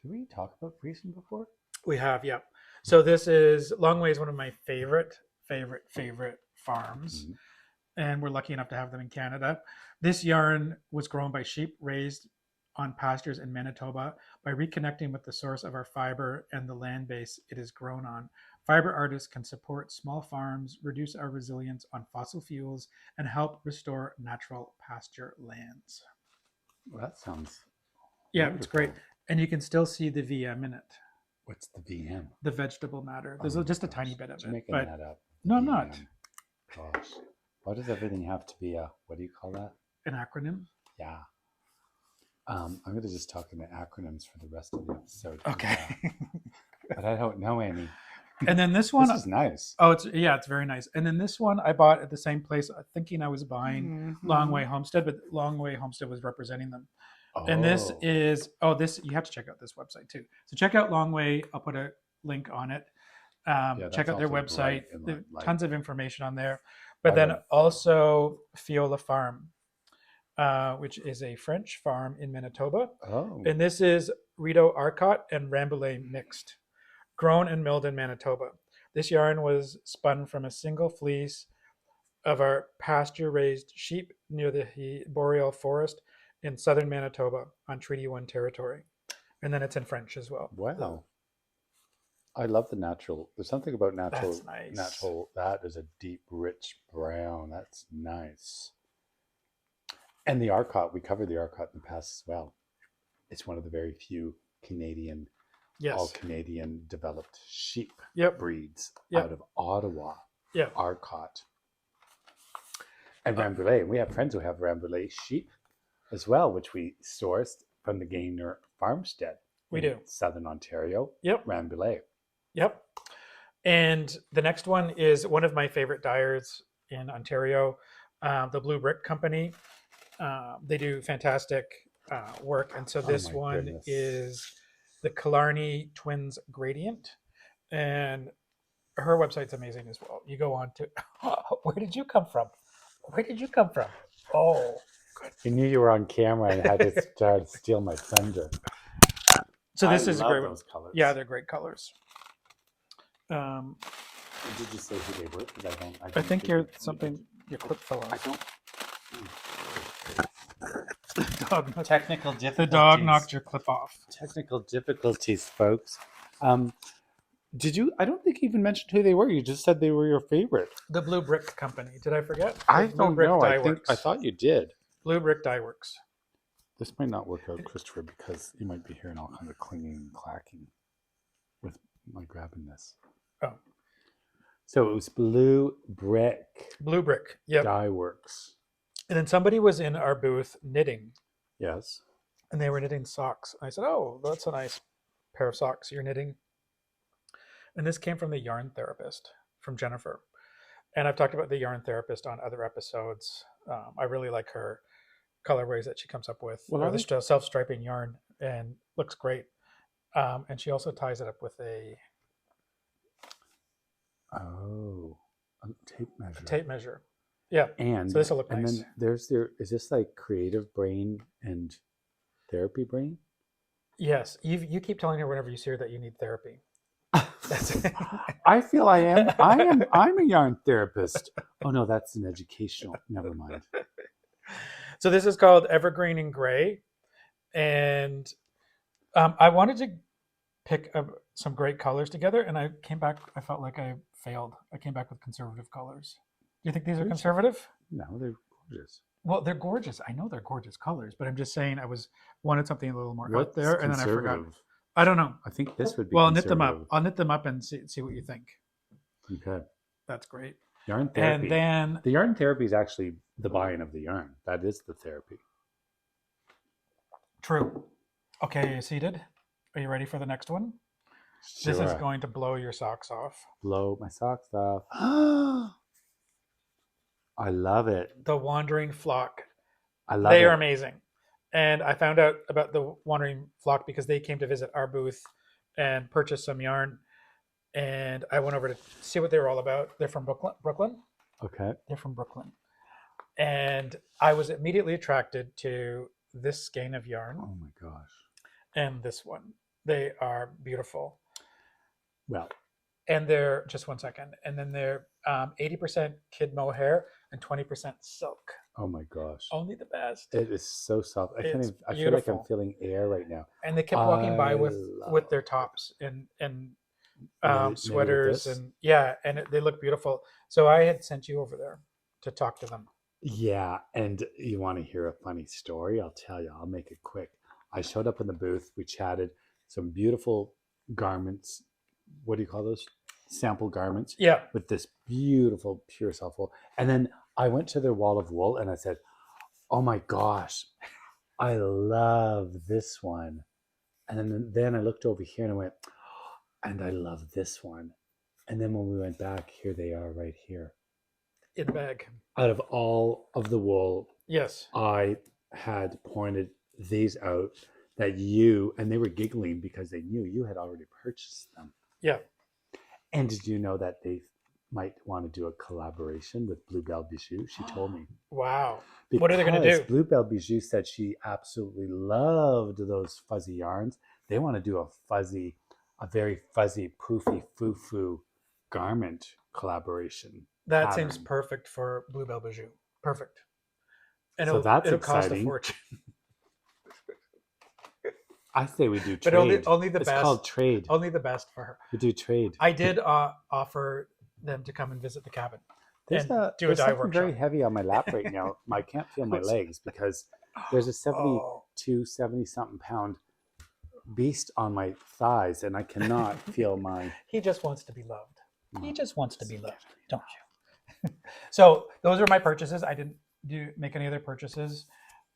Did we talk about Friesen before? We have, yeah. So this is Long Way is one of my favorite farms, and we're lucky enough to have them in Canada. This yarn was grown by sheep raised on pastures in Manitoba. By reconnecting with the source of our fiber and the land base it is grown on, fiber artists can support small farms, reduce our reliance on fossil fuels, and help restore natural pasture lands. Well, that sounds Yeah, it's great. And you can still see the VM in it. What's the VM? The vegetable matter. There's Oh just a my tiny gosh. bit of You're it. making But that up. no, I'm not. VM. Gosh. Why does everything have to be a, what do you call that? An acronym? Yeah. I'm going to just talk in the acronyms for the rest of the episode. Okay. But I don't know any. And then this one. This is nice. Oh, it's very nice. And then this one I bought at the same place, thinking I was buying Long Way Homestead, but Long Way Homestead was representing them. And this is you have to check out this website too. So check out Long Way. I'll put a link on it. Check out their website. Tons of information on there. But then also Fiola Farm, which is a French farm in Manitoba. Oh. And this is Rideau Arcot and Rambouillet mixed, grown and milled in Manitoba. This yarn was spun from a single fleece of our pasture-raised sheep near the boreal forest in southern Manitoba on Treaty 1 territory. And then it's in French as well. Wow. I love the natural. There's something about natural. That's nice. Natural. That is a deep, rich brown. That's nice. And the Arcot, we covered the Arcot in the past as well. It's one of the very few Canadian, all Canadian developed sheep breeds out of Ottawa. Yeah. Arcot. And Rambouillet. We have friends who have Rambouillet sheep as well, which we sourced from the Gaynor Farmstead. We in do. Southern Ontario. Yep. Rambouillet. Yep. And the next one is one of my favorite dyers in Ontario, the Blue Brick Company. They do fantastic work. And so this one is the Killarney Twins Gradient. And her website's amazing as well. You go on to, where did you come from? Where did you come from? Oh, good. You knew you were on camera and had to try to steal my thunder. So this is a great those colors. Yeah, they're great colors. Did you say who they were? Because I think your clip fell off. I don't. Technical difficulties. The dog knocked your clip off. Technical difficulties, folks. Did you? I don't think you even mentioned who they were. You just said they were your favorite. The Blue Brick Company. Did I forget? I don't know. I thought you did. Blue Brick Dye Works. This might not work out, Christopher, because you might be hearing all kinds of clinging and clacking with my grabbing this. Oh. So it was Blue Brick. Blue Brick. Yep. Dye Works. And then somebody was in our booth knitting. Yes. And they were knitting socks. I said, oh, that's a nice pair of socks you're knitting. And this came from the yarn therapist, from Jennifer. And I've talked about the yarn therapist on other episodes. I really like her colorways that she comes up with. Well, the self-striping yarn, and looks great. And she also ties it up with a tape measure. A tape measure. Yeah. And so this will look nice. And then is this like creative brain and therapy brain? Yes. You keep telling her whenever you see her that you need therapy. I feel I am. I'm a yarn therapist. Oh no, that's an educational. Never mind. So this is called Evergreen and Gray, and I wanted to pick some great colors together, and I came back. I felt like I failed. I came back with conservative colors. Do you think these are conservative? No, they're gorgeous. Well, they're gorgeous. I know they're gorgeous colors, but I'm just saying wanted something a little more out there, and then I forgot. I don't know. I think this would be. Well, I'll knit them up. I'll knit them up and see what you think. Okay. That's great. Yarn therapy. And then the yarn therapy is actually the buying of the yarn. That is the therapy. True. Okay, are you seated? Are you ready for the next one? Sure. This is going to blow your socks off. Blow my socks off. I love it. The Wandering Flock. I love it. They are amazing. And I found out about the Wandering Flock because they came to visit our booth and purchased some yarn. And I went over to see what they were all about. They're from Brooklyn. Okay. They're from Brooklyn. And I was immediately attracted to this skein of yarn. Oh my gosh. And this one. They are beautiful. Well. And they're, just one second. And then they're 80% kid mohair and 20% silk. Oh my gosh. Only the best. It is so soft. I It's feel like I'm beautiful. feeling air right now. And they kept walking by with their tops and sweaters and they look beautiful. So I had sent you over there to talk to them. Yeah, and you want to hear a funny story? I'll tell you. I'll make it quick. I showed up in the booth. We chatted. Some beautiful garments. What do you call those? Sample garments. Yeah. With this beautiful pure self wool. And then I went to their wall of wool and I said, oh my gosh, I love this one. And then I looked over here and I went, and I love this one. And then when we went back, here they are right here. In the bag. Out of all of the wool, yes, I had pointed these out that you, and they were giggling because they knew you had already purchased them. Yeah. And did you know that they might want to do a collaboration with Bluebell Bijou? She told me. Wow. What are they going to do? Bluebell Bijou said she absolutely loved those fuzzy yarns. They want to do a very fuzzy, poofy, foo-foo garment collaboration. That pattern. seems perfect for Bluebell Bijou. Perfect. And So that's it'll cost a exciting. fortune. I say we do trade. But only the it's best. called trade. Only the best for her. We do trade. I did offer them to come and visit the cabin There's and a, do a there's dye something workshop. very heavy on my lap right now. I can't feel my legs because there's a 70-something pound beast on my thighs, and I cannot feel my... He just wants to be loved. He just wants to be loved, don't you? So those are my purchases. I didn't make any other purchases.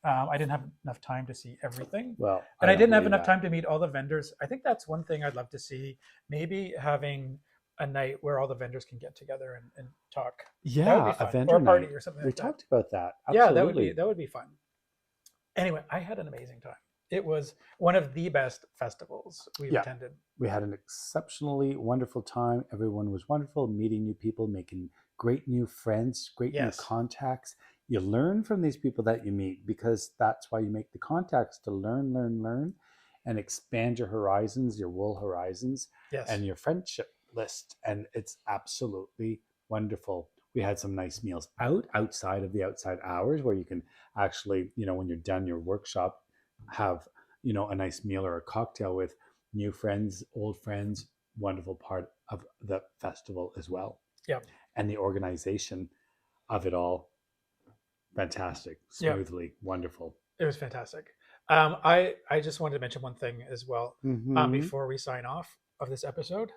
I didn't have enough time to see everything. Well, and I didn't have enough time to meet all the vendors. I think that's one thing I'd love to see. Maybe having a night where all the vendors can get together and talk. Yeah, that would be fun. a vendor or a party night. or something We like that. talked about that. Absolutely. Yeah, that would be fun. Anyway, I had an amazing time. It was one of the best festivals we've attended. We had an exceptionally wonderful time. Everyone was wonderful, meeting new people, making great new friends, great new contacts. You learn from these people that you meet because that's why you make the contacts, to learn, and expand your horizons, your wool horizons, and your friendship list. And it's absolutely wonderful. We had some nice meals outside of the outside hours where you can actually, when you're done your workshop, have, a nice meal or a cocktail with new friends, old friends, wonderful part of the festival as well. Yeah. And the organization of it all, fantastic, smoothly, wonderful. It was fantastic. I just wanted to mention one thing as well before we sign off of this episode.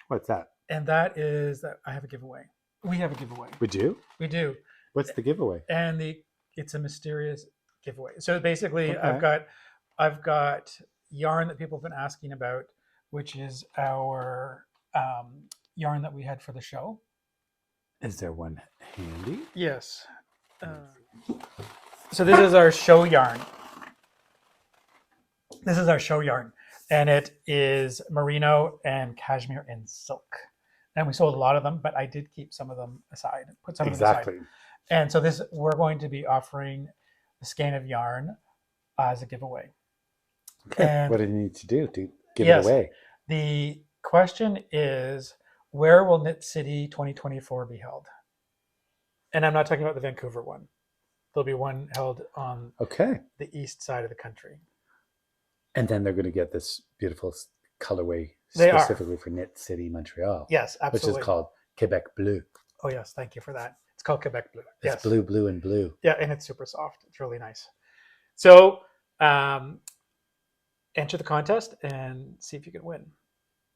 What's that? And that is that I have a giveaway. We have a giveaway. We do? We do. What's the giveaway? And it's a mysterious giveaway. So basically, Okay. I've got yarn that people have been asking about, which is our yarn that we had for the show. Is there one handy? Yes. So this is our show yarn. This is our show yarn, and it is merino and cashmere and silk. And we sold a lot of them, but I did keep some of them aside. Put some of them aside. And so we're going to be offering a skein of yarn as a giveaway. Okay. What do you need to do to give it away? The question is, where will Knit City 2024 be held? And I'm not talking about the Vancouver one. There'll be one held on the east side of the country. And then they're going to get this beautiful colorway They are. specifically for Knit City Montreal. Yes, absolutely. Which is called Quebec Bleu. Oh, yes. Thank you for that. It's called Quebec Bleu. It's Yes. blue, blue, and blue. Yeah, and it's super soft. It's really nice. So enter the contest and see if you can win.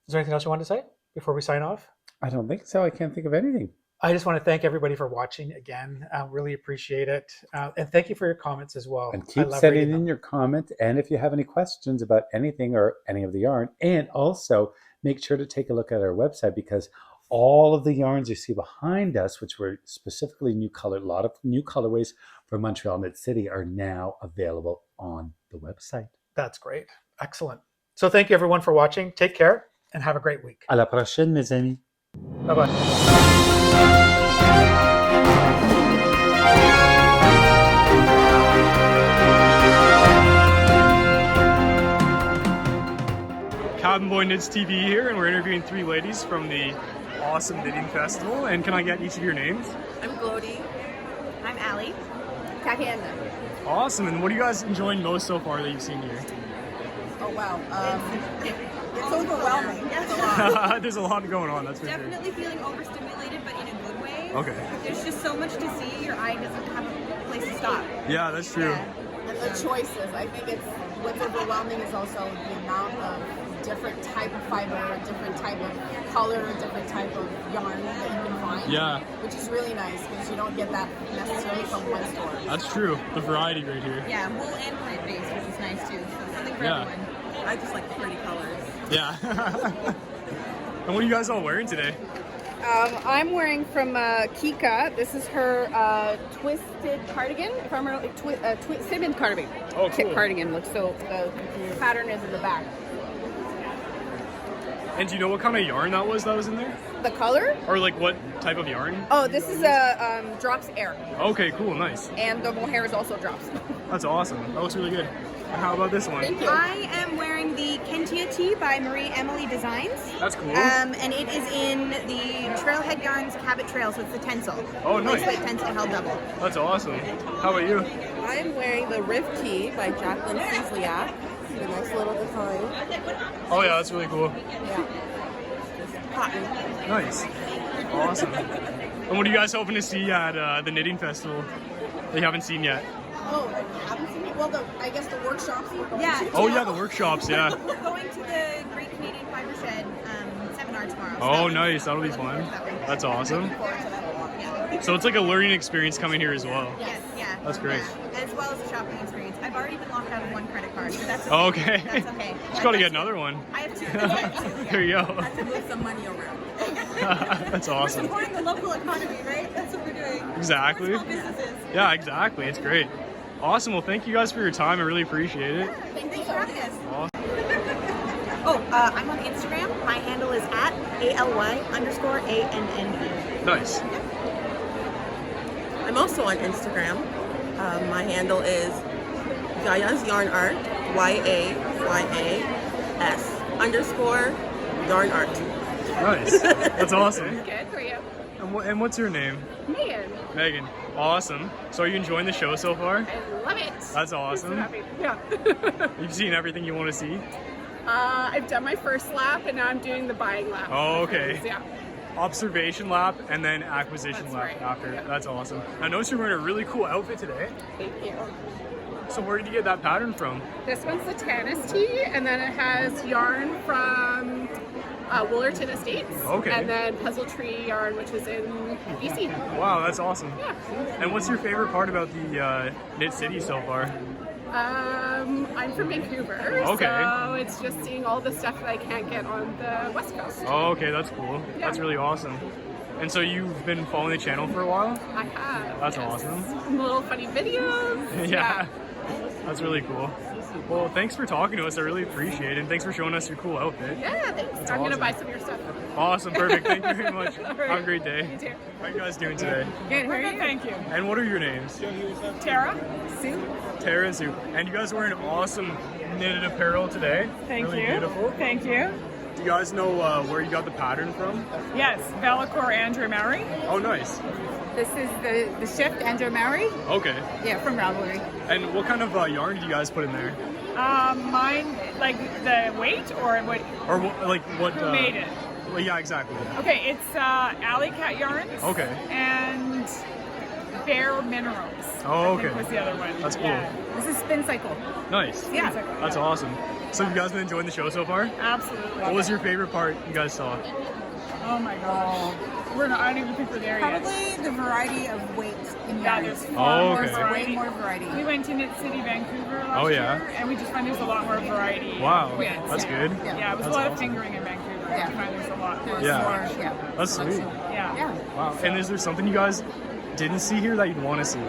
Is there anything else you want to say before we sign off? I don't think so. I can't think of anything. I just want to thank everybody for watching again. I really appreciate it. And thank you for your comments as well. And I keep love sending reading them. in your comments. And if you have any questions about anything or any of the yarn, and also make sure to take a look at our website, because all of the yarns you see behind us, which were specifically new colored, a lot of new colorways for Montreal Knit City, are now available on the website. That's great. Excellent. So thank you everyone for watching. Take care and have a great week. À la prochaine, mes amis. Bye-bye. Cabin Boy Knits TV here, and we're interviewing 3 ladies from the awesome knitting festival. And can I get each of your names? I'm Glody. I'm Allie. Tatiana. Awesome. And what are you guys enjoying most so far that you've seen here? Oh wow. It's overwhelming. It's a lot. There's a lot going on, that's for sure. Definitely feeling overstimulated, but in a good way. Okay. There's just so much to see. Your eye doesn't have a place to stop. Yeah, that's true. And the choices. I think it's what's overwhelming is also the amount of different type of fiber, different type of color, different type of yarn that you can find. Yeah. Which is really nice because you don't get that necessarily from one store. That's true. The variety right here. Yeah, wool and plant-based, which is nice too. So something for Yeah. everyone. I just like the pretty colors. Yeah. And what are you guys all wearing today? I'm wearing from Kika. This is her twisted cardigan. If I'm remember, cinnamon cardigan. Oh, cool. Cardigan looks so. The pattern is in the back. And do you know what kind of yarn that was in there? The color? Or like what type of yarn? Oh, this is a drops air, Okay, cool, nice. and the mohair is also drops. That's awesome. That looks really good. And how about this one? I am wearing the Kentia tee by Marie Emily Designs. That's cool. And it is in the Trailhead Yarns Cabot Trail, so it's the tencel. Oh, nice. Lace weight tencel held double. That's awesome. How about you? I am wearing the Riv Tee by Jacqueline Cizliak. It's a nice little design. Oh yeah, that's really cool. Yeah. Cotton. Nice. Awesome. And what are you guys hoping to see at the knitting festival that you haven't seen yet? Oh, I haven't seen it. Well, I guess the workshops. Yeah. Oh yeah, the workshops, yeah. We're going to the Great Canadian Fiber Shed seminar tomorrow. Oh nice, that'll be fun. That's awesome. So it's like a learning experience coming here as well. Yes, yeah. That's great. Yeah. As well as a shopping experience. I've already been locked out of one credit card, so that's Oh, okay. That's okay. Just gotta get another one. I have two. There you go. I have to move some money around. That's We're awesome. supporting the local economy, right? That's what we're doing. Exactly. Small businesses. Yeah, exactly. It's great. Awesome. Well, thank you guys for your time. I really appreciate it. Thanks for having us. Awesome. I'm on Instagram. My handle is @ALY_ANNE. Nice. I'm also on Instagram. My handle is Yaya's Yarn Art, YAYAS_yarn art. Nice. That's awesome. Good for you. And what's your name? Megan. Megan. Awesome. So are you enjoying the show so far? I love it. That's awesome. So happy. Yeah. You've seen everything you want to see? I've done my first lap and now I'm doing the buying lap. Oh, okay. Yeah. Observation lap and then acquisition lap after. Yeah. That's awesome. I noticed you're wearing a really cool outfit today. Thank you. So where did you get that pattern from? This one's the Tanis tee, and then it has yarn from Woolerton Estates. Okay. And then Puzzle Tree yarn, which is in BC. Wow, that's awesome. Yeah. And what's your favorite part about the Knit City so far? I'm from Vancouver, Okay. so it's just seeing all the stuff that I can't get on the West Coast. Oh, okay, that's cool. Yeah. That's really awesome. And so you've been following the channel for a while? I have. That's yes. awesome. Some little funny videos. Yeah. That's really cool. Well, thanks for talking to us. I really appreciate it. And thanks for showing us your cool outfit. Yeah, thanks. That's I'm going to awesome. buy some of your stuff. Awesome. Perfect. Thank you very much. All right. Have a great day. You too. How are you guys doing today? Good. We're good. Thank you. And what are your names? Tara. Sue. Tara and Sue. And you guys are wearing awesome knitted apparel today. Thank really you. Beautiful. Thank you. Do you guys know where you got the pattern from? Yes, Bellicor Andrew Mary. Oh, nice. This is the shift Andrew Mary. Okay. Yeah, from Ravelry. And what kind of yarn did you guys put in there? Mine, like the weight or what? Or what? Who made it? Well, yeah, exactly. Okay, it's Alley Cat Yarns. Okay. And Bear Minerals. Oh, okay. I think was the other one. That's cool. Yeah. This is Spin Cycle. Nice. Yeah. That's awesome. So have you guys been enjoying the show so far? Absolutely. What was your favorite part you guys saw? Oh my gosh. I don't even think we're there yet. Probably the variety of weight in Yeah, yarns. there's far more okay. variety. Way more variety. We went to Knit City, Vancouver last Oh, yeah? year, and we just find there's a lot more variety. Wow, of weights. that's good. Yeah, it was That's a lot of awesome. fingering in Vancouver. Yeah. I find there's a lot more. Yeah. Yeah. That's sweet. Yeah. Wow. And is there something you guys didn't see here that you'd want to see?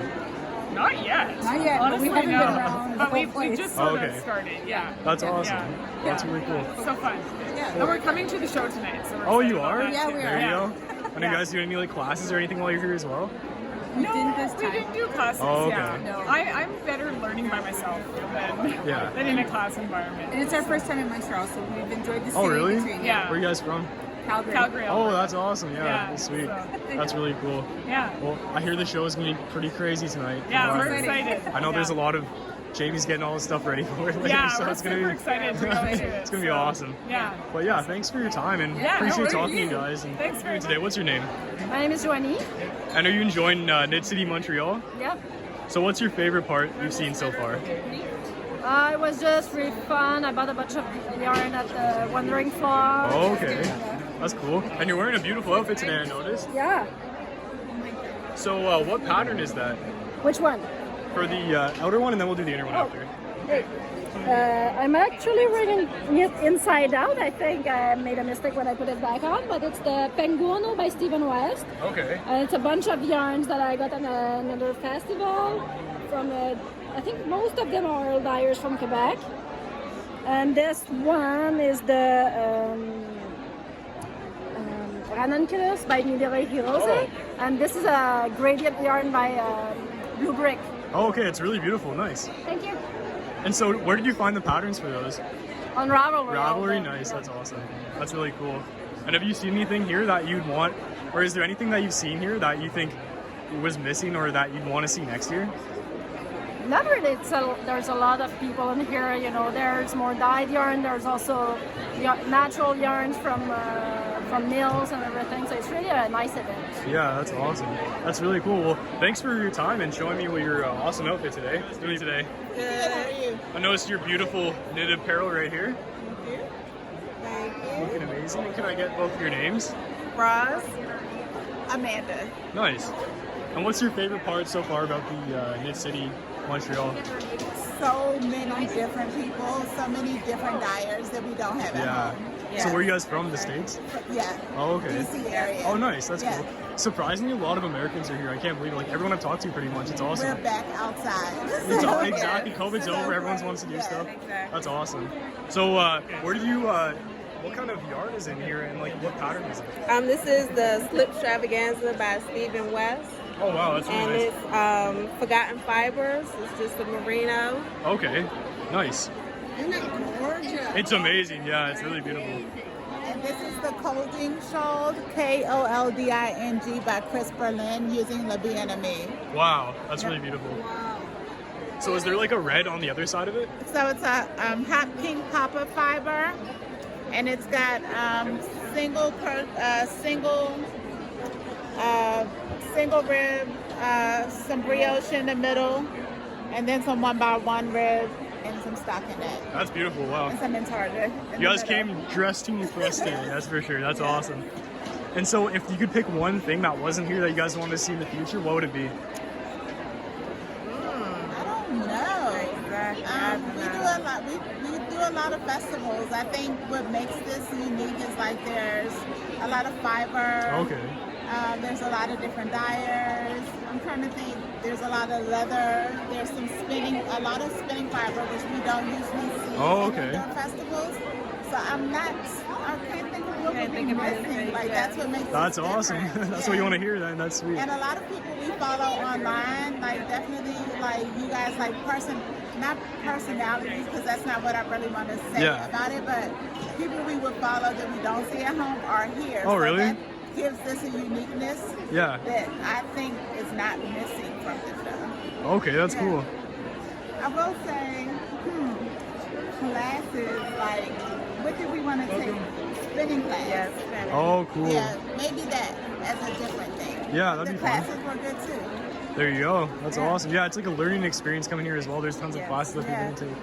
Not yet. Not yet, but Honestly, we haven't no. been around the But we whole place. just sort Okay. of started. Yeah. That's awesome. Yeah. That's really cool. So fun. Yeah. And we're coming to the show tonight. So we're Oh, excited you about are? that, Yeah, too. we are. There you go. And are you Yeah. guys doing any like classes or anything while you're here as well? No, we didn't do classes. Oh, okay. Yeah. No. I'm better learning by myself Yeah. than in a class environment. And it's our first time in Montreal, so we've enjoyed the city. Oh, really? Between, Yeah. Where are you guys from? Calgary. Calgary. Oh, that's awesome. Yeah, Yeah, that's sweet. so- That's really cool. Yeah. Well, I hear the show is going to be pretty crazy tonight. Yeah, But we're excited. I know there's a Yeah. lot of Jamie's getting all this stuff ready for it later, Yeah, so we're it's gonna super be excited to go into it. it's gonna be so, awesome. Yeah. But yeah, thanks for your time and Yeah, appreciate no, talking to you you. guys and Thanks very today. much. What's your name? My name is Joanie. And are you enjoying Knit City Montreal? Yep. So what's your favorite part you've seen so far? It was just really fun. I bought a bunch of yarn at the Wandering Floor. Oh, okay. That's cool. And you're wearing a beautiful outfit today, I noticed. Yeah. So what pattern is that? Which one? For the outer one, and then we'll do the inner one after. Hey. I'm actually wearing it inside out. I think I made a mistake when I put it back on, but it's the Penguono by Stephen West. Okay. And it's a bunch of yarns that I got at another festival from, I think most of them are dyers from Quebec. And this one is the Ranunculus by Nidere Hirose. Oh. And this is a gradient yarn by Blue Brick. Oh, okay. It's really beautiful. Nice. Thank you. And so where did you find the patterns for those? On Ravelry. Ravelry, nice. That's awesome. That's really cool. And have you seen anything here that you'd want, or is there anything that you've seen here that you think was missing or that you'd want to see next year? Not really. There's a lot of people in here. You know, there's more dyed yarn. There's also natural yarns from mills and everything. So it's really a nice event. Yeah, that's awesome. That's really cool. Well, thanks for your time and showing me your awesome outfit today. Doing today. Good. How are you? I noticed your beautiful knit apparel right here. Thank you. Thank you. Looking amazing. Can I get both your names? Roz. Amanda. Nice. And what's your favorite part so far about the Knit City Montreal? So many different people, so many different dyers that we don't have at home. So where are you guys from? The States? Yeah. Oh, okay. DC area. Oh, nice. That's cool. Surprisingly, a lot of Americans are here. I can't believe it. Like, everyone I've talked to pretty much. It's awesome. We're back outside. It's all, exactly. COVID's over. Everyone wants to do stuff. Exactly. That's awesome. So, where do you, what kind of yarn is in here and, like, what pattern is it? This is the Slip Extravaganza by Stephen West. Oh, wow. That's really nice. And it's Forgotten Fibers. It's just a merino. Okay. Nice. Isn't that gorgeous? It's amazing. Yeah, it's really beautiful. And this is the Colding Shawl, Kolding by Chris Berlin using Le Bien-Aimé. Wow, that's really beautiful. Wow. So is there like a red on the other side of it? So it's a hot pink popper fiber, and it's got single rib, some brioche in the middle, and then some 1x1 rib. And some stockinette. That's beautiful, wow. And some intarsia. You guys came dressed to impress today, that's for sure. That's awesome. And so if you could pick one thing that wasn't here that you guys wanted to see in the future, what would it be? I don't know. We do a lot of festivals. I think what makes this unique is like there's a lot of fiber. Okay. There's a lot of different dyers. I'm trying to think. There's a lot of leather. There's some a lot of spinning fiber, which we don't usually see in festivals. So I can't think of what we're missing. Like that's what makes. That's awesome. That's what you want to hear. Then that's sweet. And a lot of people we follow online, like definitely, like you guys, like not personalities, because that's not what I really want to say about it. But people we would follow that we don't see at home are here. Oh, really? That gives this a uniqueness that I think is not missing from the show. Okay, that's cool. I will say, classes, like, what did we want to take? Spinning class. Yes, spinning. Oh, cool. Yeah, maybe that as a different thing. Yeah, that'd be fun. The classes were good too. There you go. That's awesome. Yeah, it's like a learning experience coming here as well. There's tons of classes that people can take.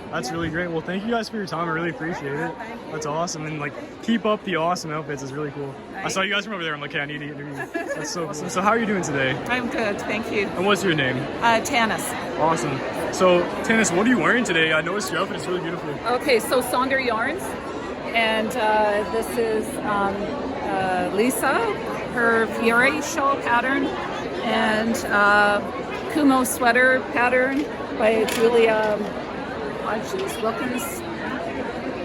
That's really great. Well, thank you guys for your time. I really appreciate it. That's awesome. And like, keep up the awesome outfits. It's really cool. I saw you guys from over there. I'm like, okay, I need to interview you. That's so cool. So how are you doing today? I'm good, thank you. And what's your name? Tanis. Awesome. So, Tanis, what are you wearing today? I noticed your outfit. It's really beautiful. Okay, so Sonder Yarns. And this is Lisa, her Fiore shawl pattern. And Kumo sweater pattern by Julia Wilkins,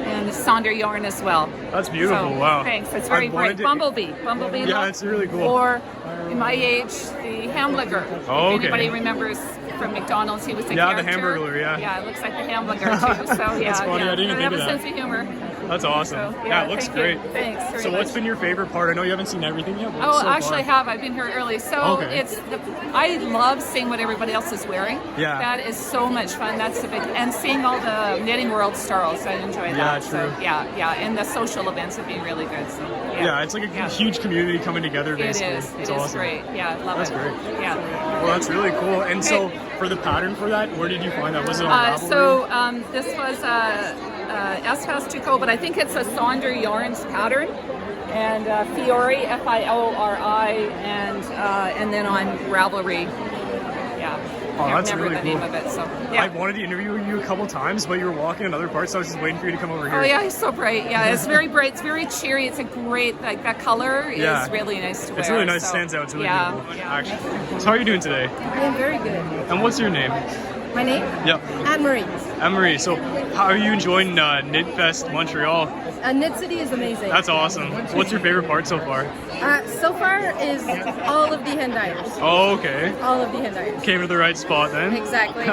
and Sonder yarn as well. That's beautiful. So, wow. Thanks. It's very bright. Bumblebee. Yeah, look. it's really cool. Or in my age, the Hamburger. Oh, okay. If anybody remembers from McDonald's, he was the character. The Hamburger. Yeah. Yeah, it looks like the Hamburger too. So yeah, That's funny. I didn't I think have of a that. sense of humor. That's awesome. So, Yeah, it looks thank you. great. Thanks very So what's much. been your favorite part? I know you haven't seen everything yet. But Oh, so actually, I far. have. I've been here early, so Okay. I love seeing what everybody else is wearing. Yeah. That is so much fun. That's the big, and seeing all the Knitting World stars. I enjoy that. Yeah, So, true. yeah, and the social events have been really good. So Yeah, it's like a huge community coming together. It Basically, is. It's It is awesome. great. Yeah, love That's it. great. Yeah. Well, that's really cool. And so, for the pattern for that, where did you find that? Was it on Ravelry? This was S-Fast Tuco, but I think it's a Sonder Yarns pattern, and Fiori, Fiori, and then on Ravelry. Yeah. Oh, Can't that's remember really the cool. name of it. So I yeah. wanted to interview you a couple times, but you were walking in other parts, so I was just waiting for you to come over here. Oh yeah, he's so bright. Yeah, it's very bright. It's very cheery. It's a great that color is Yeah. really nice to wear. It's really nice. So, Stands out. It's really yeah, beautiful. yeah. Actually. So how are you doing today? I am very good. And what's your name? My name? Yep. Anne-Marie. Anne-Marie. So how are you enjoying Knit Fest Montreal? Knit City is amazing. That's awesome. What's your favorite part so far? So far is all of the hand dyers. Oh, okay. All of the hand dyers. Came to the right spot then. Exactly.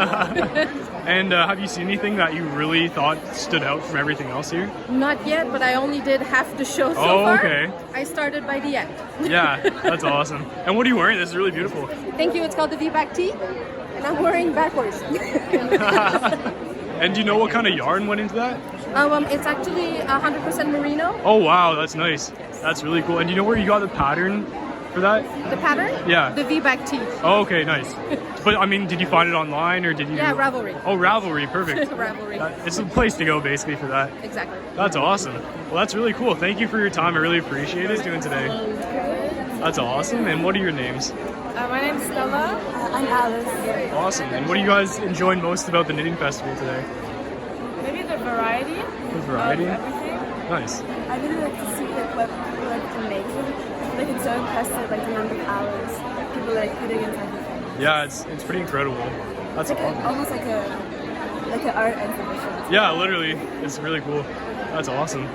And have you seen anything that you really thought stood out from everything else here? Not yet, but I only did half the show so Oh, far. okay. I started by the end. Yeah, that's awesome. And what are you wearing? This is really beautiful. Thank you. It's called the V-back tee, and I'm wearing backwards. And do you know what kind of yarn went into that? It's actually 100% merino. Oh wow, that's nice. That's really cool. And do you know where you got the pattern for that? The pattern? Yeah. The V-back tee. Oh, okay, nice. But I mean, did you find it online or did you? Yeah, Ravelry. Oh, Ravelry, perfect. Ravelry. It's the place to go basically for that. Exactly. That's awesome. Well, that's really cool. Thank you for your time. I really appreciate it doing today. That's awesome. And what are your names? My name's Stella. I'm Alice. Awesome. And what are you guys enjoying most about the knitting festival today? Maybe the variety. The variety? Of everything. Nice. I really like to see what people like to make. Like it's so impressive, like the number of hours people like putting into everything. Yeah, it's pretty incredible. That's It's like awesome. almost like an art exhibition. Yeah, literally. It's really cool. That's awesome.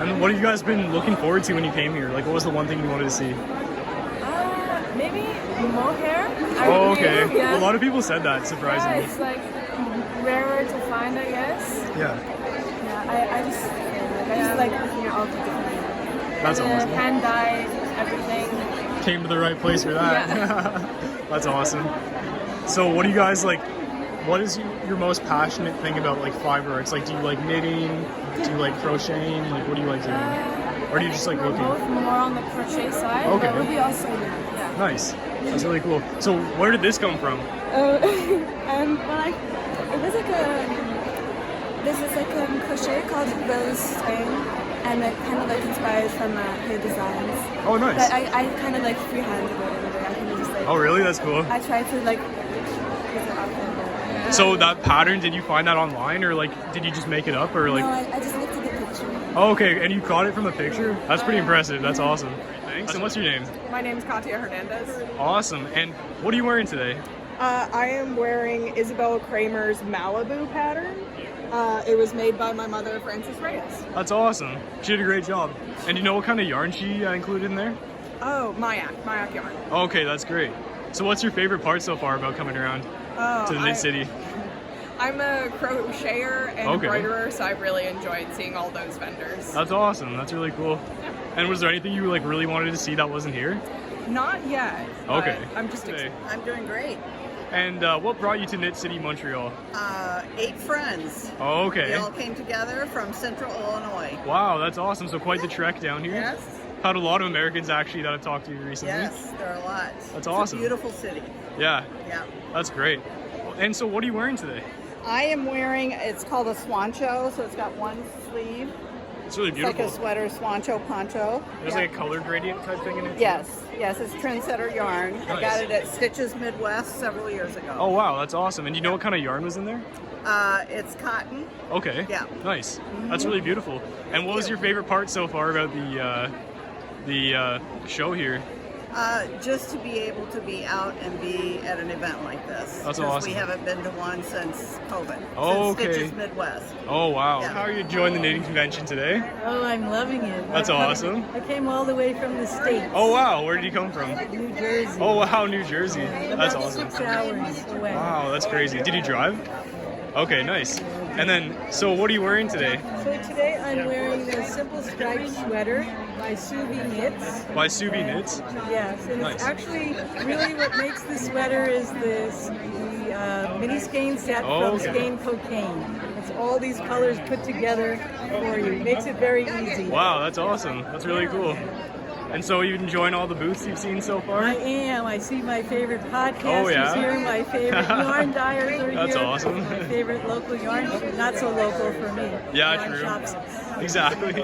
And what have you guys been looking forward to when you came here? Like, what was the one thing you wanted to see? Maybe mohair. Oh, okay. Yeah. A lot of people said that, surprisingly. Yeah, it's like rarer to find, I guess. Yeah. Yeah, I just like looking at all the different. That's awesome. Hand dyed, everything. Came to the right place for that. That's awesome. So what do you guys like, what is your most passionate thing about like fiber arts? Like, do you like knitting? Do you like crocheting? Like, what do you like doing? Or do you just like We're looking? both more on the crochet side, Okay. but we also yeah. Nice. That's really cool. So where did this come from? Well, it was like this is like a crochet called Rose String, and it kind of like inspires from her designs. Oh, nice. But I kind of like freehanded it. I kind of just like. Oh, really? That's cool. I tried to like. Put it out there. So that pattern, did you find that online or like did you just make it up or like? No, I just looked at the picture. Oh, okay, and you caught it from a picture? That's pretty impressive. That's awesome. Thanks. And what's your name? My name's Katia Hernandez. Awesome. And what are you wearing today? I am wearing Isabella Kramer's Malibu pattern. It was made by my mother, Frances Reyes. That's awesome. She did a great job. And do you know what kind of yarn she included in there? Oh, Mayak yarn. Okay, that's great. So what's your favorite part so far about coming around to the Knit City? I'm a crocheter and Okay. embroiderer, so I've really enjoyed seeing all those vendors. That's awesome. That's really cool. And was there anything you like really wanted to see that wasn't here? Not yet. but Okay. I'm just Okay. I'm doing great. And what brought you to Knit City Montreal? 8 friends. Oh, okay. We all came together from Central Illinois. Wow, that's awesome. So quite the trek down here. Yes. Had a lot of Americans actually that I've talked to recently. Yes, there are a lot. That's It's awesome. a beautiful city. Yeah. Yeah. That's great. And so what are you wearing today? I am wearing, it's called a swancho, so it's got one sleeve. It's really beautiful. It's like a sweater swancho poncho. There's Yeah. like a color gradient type thing in it? too? Yes, it's Trendsetter yarn. I got Nice. it at Stitches Midwest several years ago. Oh wow, that's awesome. And you know what kind of yarn was in there? It's cotton. Okay. Yeah. Nice. That's really beautiful. And what was your favorite part so far about the show here? Just to be able to be out and be at an event like this. That's 'Cause awesome. we haven't been to one since COVID. Oh, since okay. Stitches Midwest. Oh wow. Yeah. How are you enjoying the knitting convention today? Oh, I'm loving it. That's awesome. I came all the way from the States. Oh wow, where did you come from? New Jersey. Oh wow, New Jersey. That's About awesome. 6 hours away. Wow, that's crazy. Did you drive? Okay, nice. And then, so what are you wearing today? So today I'm wearing a simple striped sweater by Subi Knits. By Subi Knits? Yes, and Nice. it's actually really what makes the sweater is the mini skein set Oh, from okay. Skein Cocaine. It's all these colors put together for you. Makes it very easy. Wow, that's awesome. That's really cool. And so you enjoying all the booths you've seen so far? I am. I see my favorite podcasters Oh, yeah? here. My favorite yarn dyers are That's here. awesome. My favorite local yarn, not so local for me. Yeah, yarn true. shops. Exactly.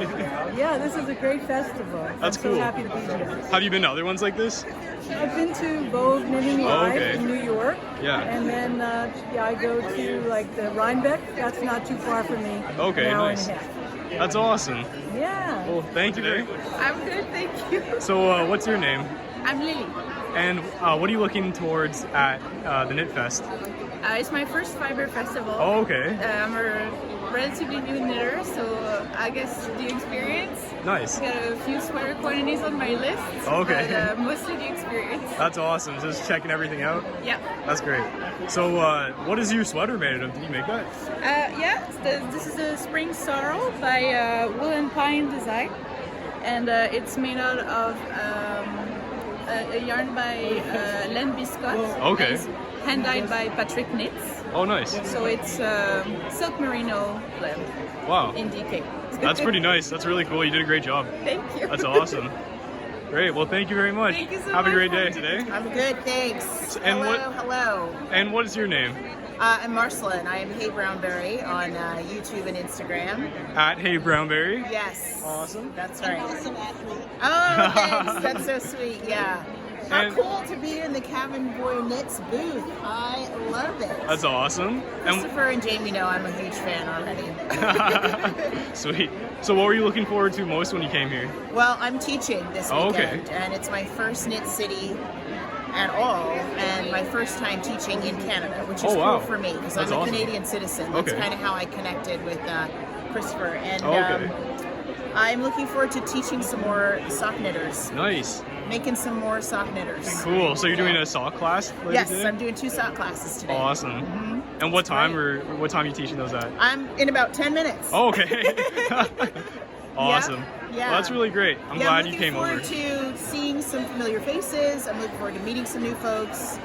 Yeah, this is a great festival. That's I'm cool. so happy to be here. Have you been to other ones like this? I've been to Vogue Knitting Oh, Live okay. in New York. Yeah. And then I go to like the Rhinebeck. That's not too far from me. Okay, an hour nice. And a half. That's awesome. Yeah. Well, thank you. I'm good, thank you. So, what's your name? I'm Lily. And what are you looking towards at the Knit Fest? It's my first fiber festival. Oh, okay. I'm a relatively new knitter, so I guess the experience. Nice. Got a few sweater quantities on my list. Okay. But, mostly the experience. That's awesome. Just checking everything out? Yeah. That's great. So, what is your sweater made of? Did you make that? This is a Spring Sorrow by Wool and Pine Design, and it's made out of a yarn by Len Biscott. Okay. And it's hand dyed by Patrick Knits. Oh, nice. So it's silk merino blend. Wow. In DK. That's pretty nice. That's really cool. You did a great job. Thank you. That's awesome. Great. Well, thank you very much. Thank you so Have a much. great day today. I'm good, thanks. And hello. And what is your name? I'm Marcela, and I am Hey Brownberry on YouTube and Instagram. At Hey Brownberry. Yes. Awesome. That's right. Awesome athlete. Oh, thanks. That's so sweet. Yeah. How And- cool to be in the Cabin Boy Knits booth. I love it. That's awesome. And Christopher and Jamie know I'm a huge fan already. sweet. So, what were you looking forward to most when you came here? Well, I'm teaching this Oh, weekend, okay. and it's my first Knit City at all, and my first time teaching in Canada, which is Oh, wow. cool for me because I'm That's a awesome. Canadian citizen. That's Okay. kind of how I connected with Christopher. And Oh, okay. I'm looking forward to teaching some more sock knitters, Nice. making some more sock knitters. Cool. So, you're doing a sock class later Yes, today? I'm doing 2 sock classes today. Awesome. And what time are you teaching those at? I'm in about 10 minutes. Oh, okay. Awesome. Yeah. Well, that's really great. I'm glad you came over. I'm looking forward to seeing some familiar faces. I'm looking forward to meeting some new folks.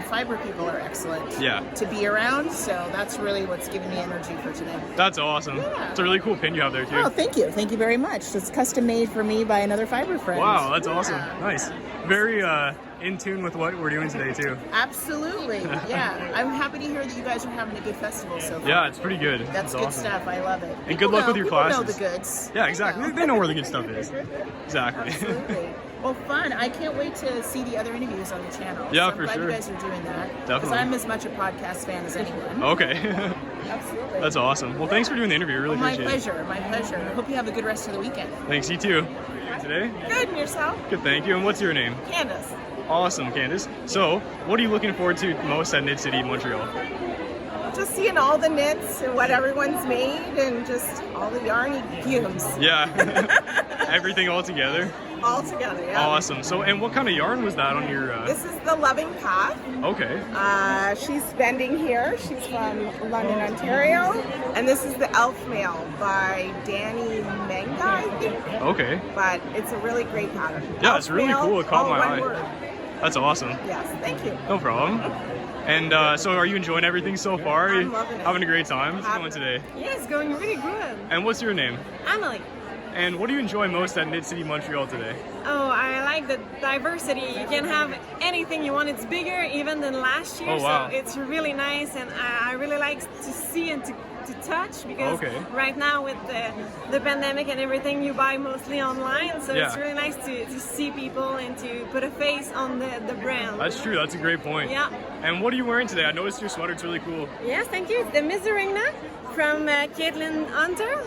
Fiber people are excellent Yeah. to be around, so that's really what's giving me energy for today. That's awesome. Yeah. It's a really cool pin you have there, too. Oh, thank you. Thank you very much. It's custom made for me by another fiber friend. Wow, that's awesome. Yeah. Nice. Very in tune with what we're doing today, too. Absolutely. Yeah. I'm happy to hear that you guys are having a good festival so far. Yeah, it's pretty good. That's It's good awesome. stuff. I love it. And good luck with your People classes. know the goods. Yeah, exactly. They know where the good stuff is. Exactly. Absolutely. Well, fun. I can't wait to see the other interviews on the channel. Yeah, so I'm for glad sure. you guys are doing that. Because Definitely. I'm as much a podcast fan as anyone. Okay. Absolutely. That's awesome. Well, thanks for doing the interview. I really My appreciate pleasure. My pleasure. I hope you have a good rest of the weekend. it. Thanks, you too. Today? Good. And yourself? Good, thank you. And what's your name? Candace. Awesome, Candace. So, what are you looking forward to most at Knit City Montreal? Just seeing all the knits and what everyone's made and just all the yarny fumes. Yeah. Everything all together. All together, yeah. Awesome. So, and what kind of yarn was that on your... This is the Loving Path. Okay. She's bending here. She's from London, Ontario. And this is the Elf Mail by Danny Menga, I think. Okay. But it's a really great pattern. Yeah, Elf it's really Mail, cool. It caught all my one eye. word. That's awesome. Yes, thank you. No problem. And so, are you enjoying everything so far? I'm loving it. Having a great time? How's it going today? Yeah, it's going really good. And what's your name? Emily. And what do you enjoy most at Knit City Montreal today? Oh, I like the diversity. You can have anything you want. It's bigger even than last year, Oh, wow. so it's really nice, and I really like to see and to touch because Okay. right now with the pandemic and everything, you buy mostly online, so it's Yeah. really nice to see people and to put a face on the brand. That's true. That's a great point. Yeah. And what are you wearing today? I noticed your sweater. It's really cool. Yes, thank you. It's the Miseringna from Caitlin Hunter.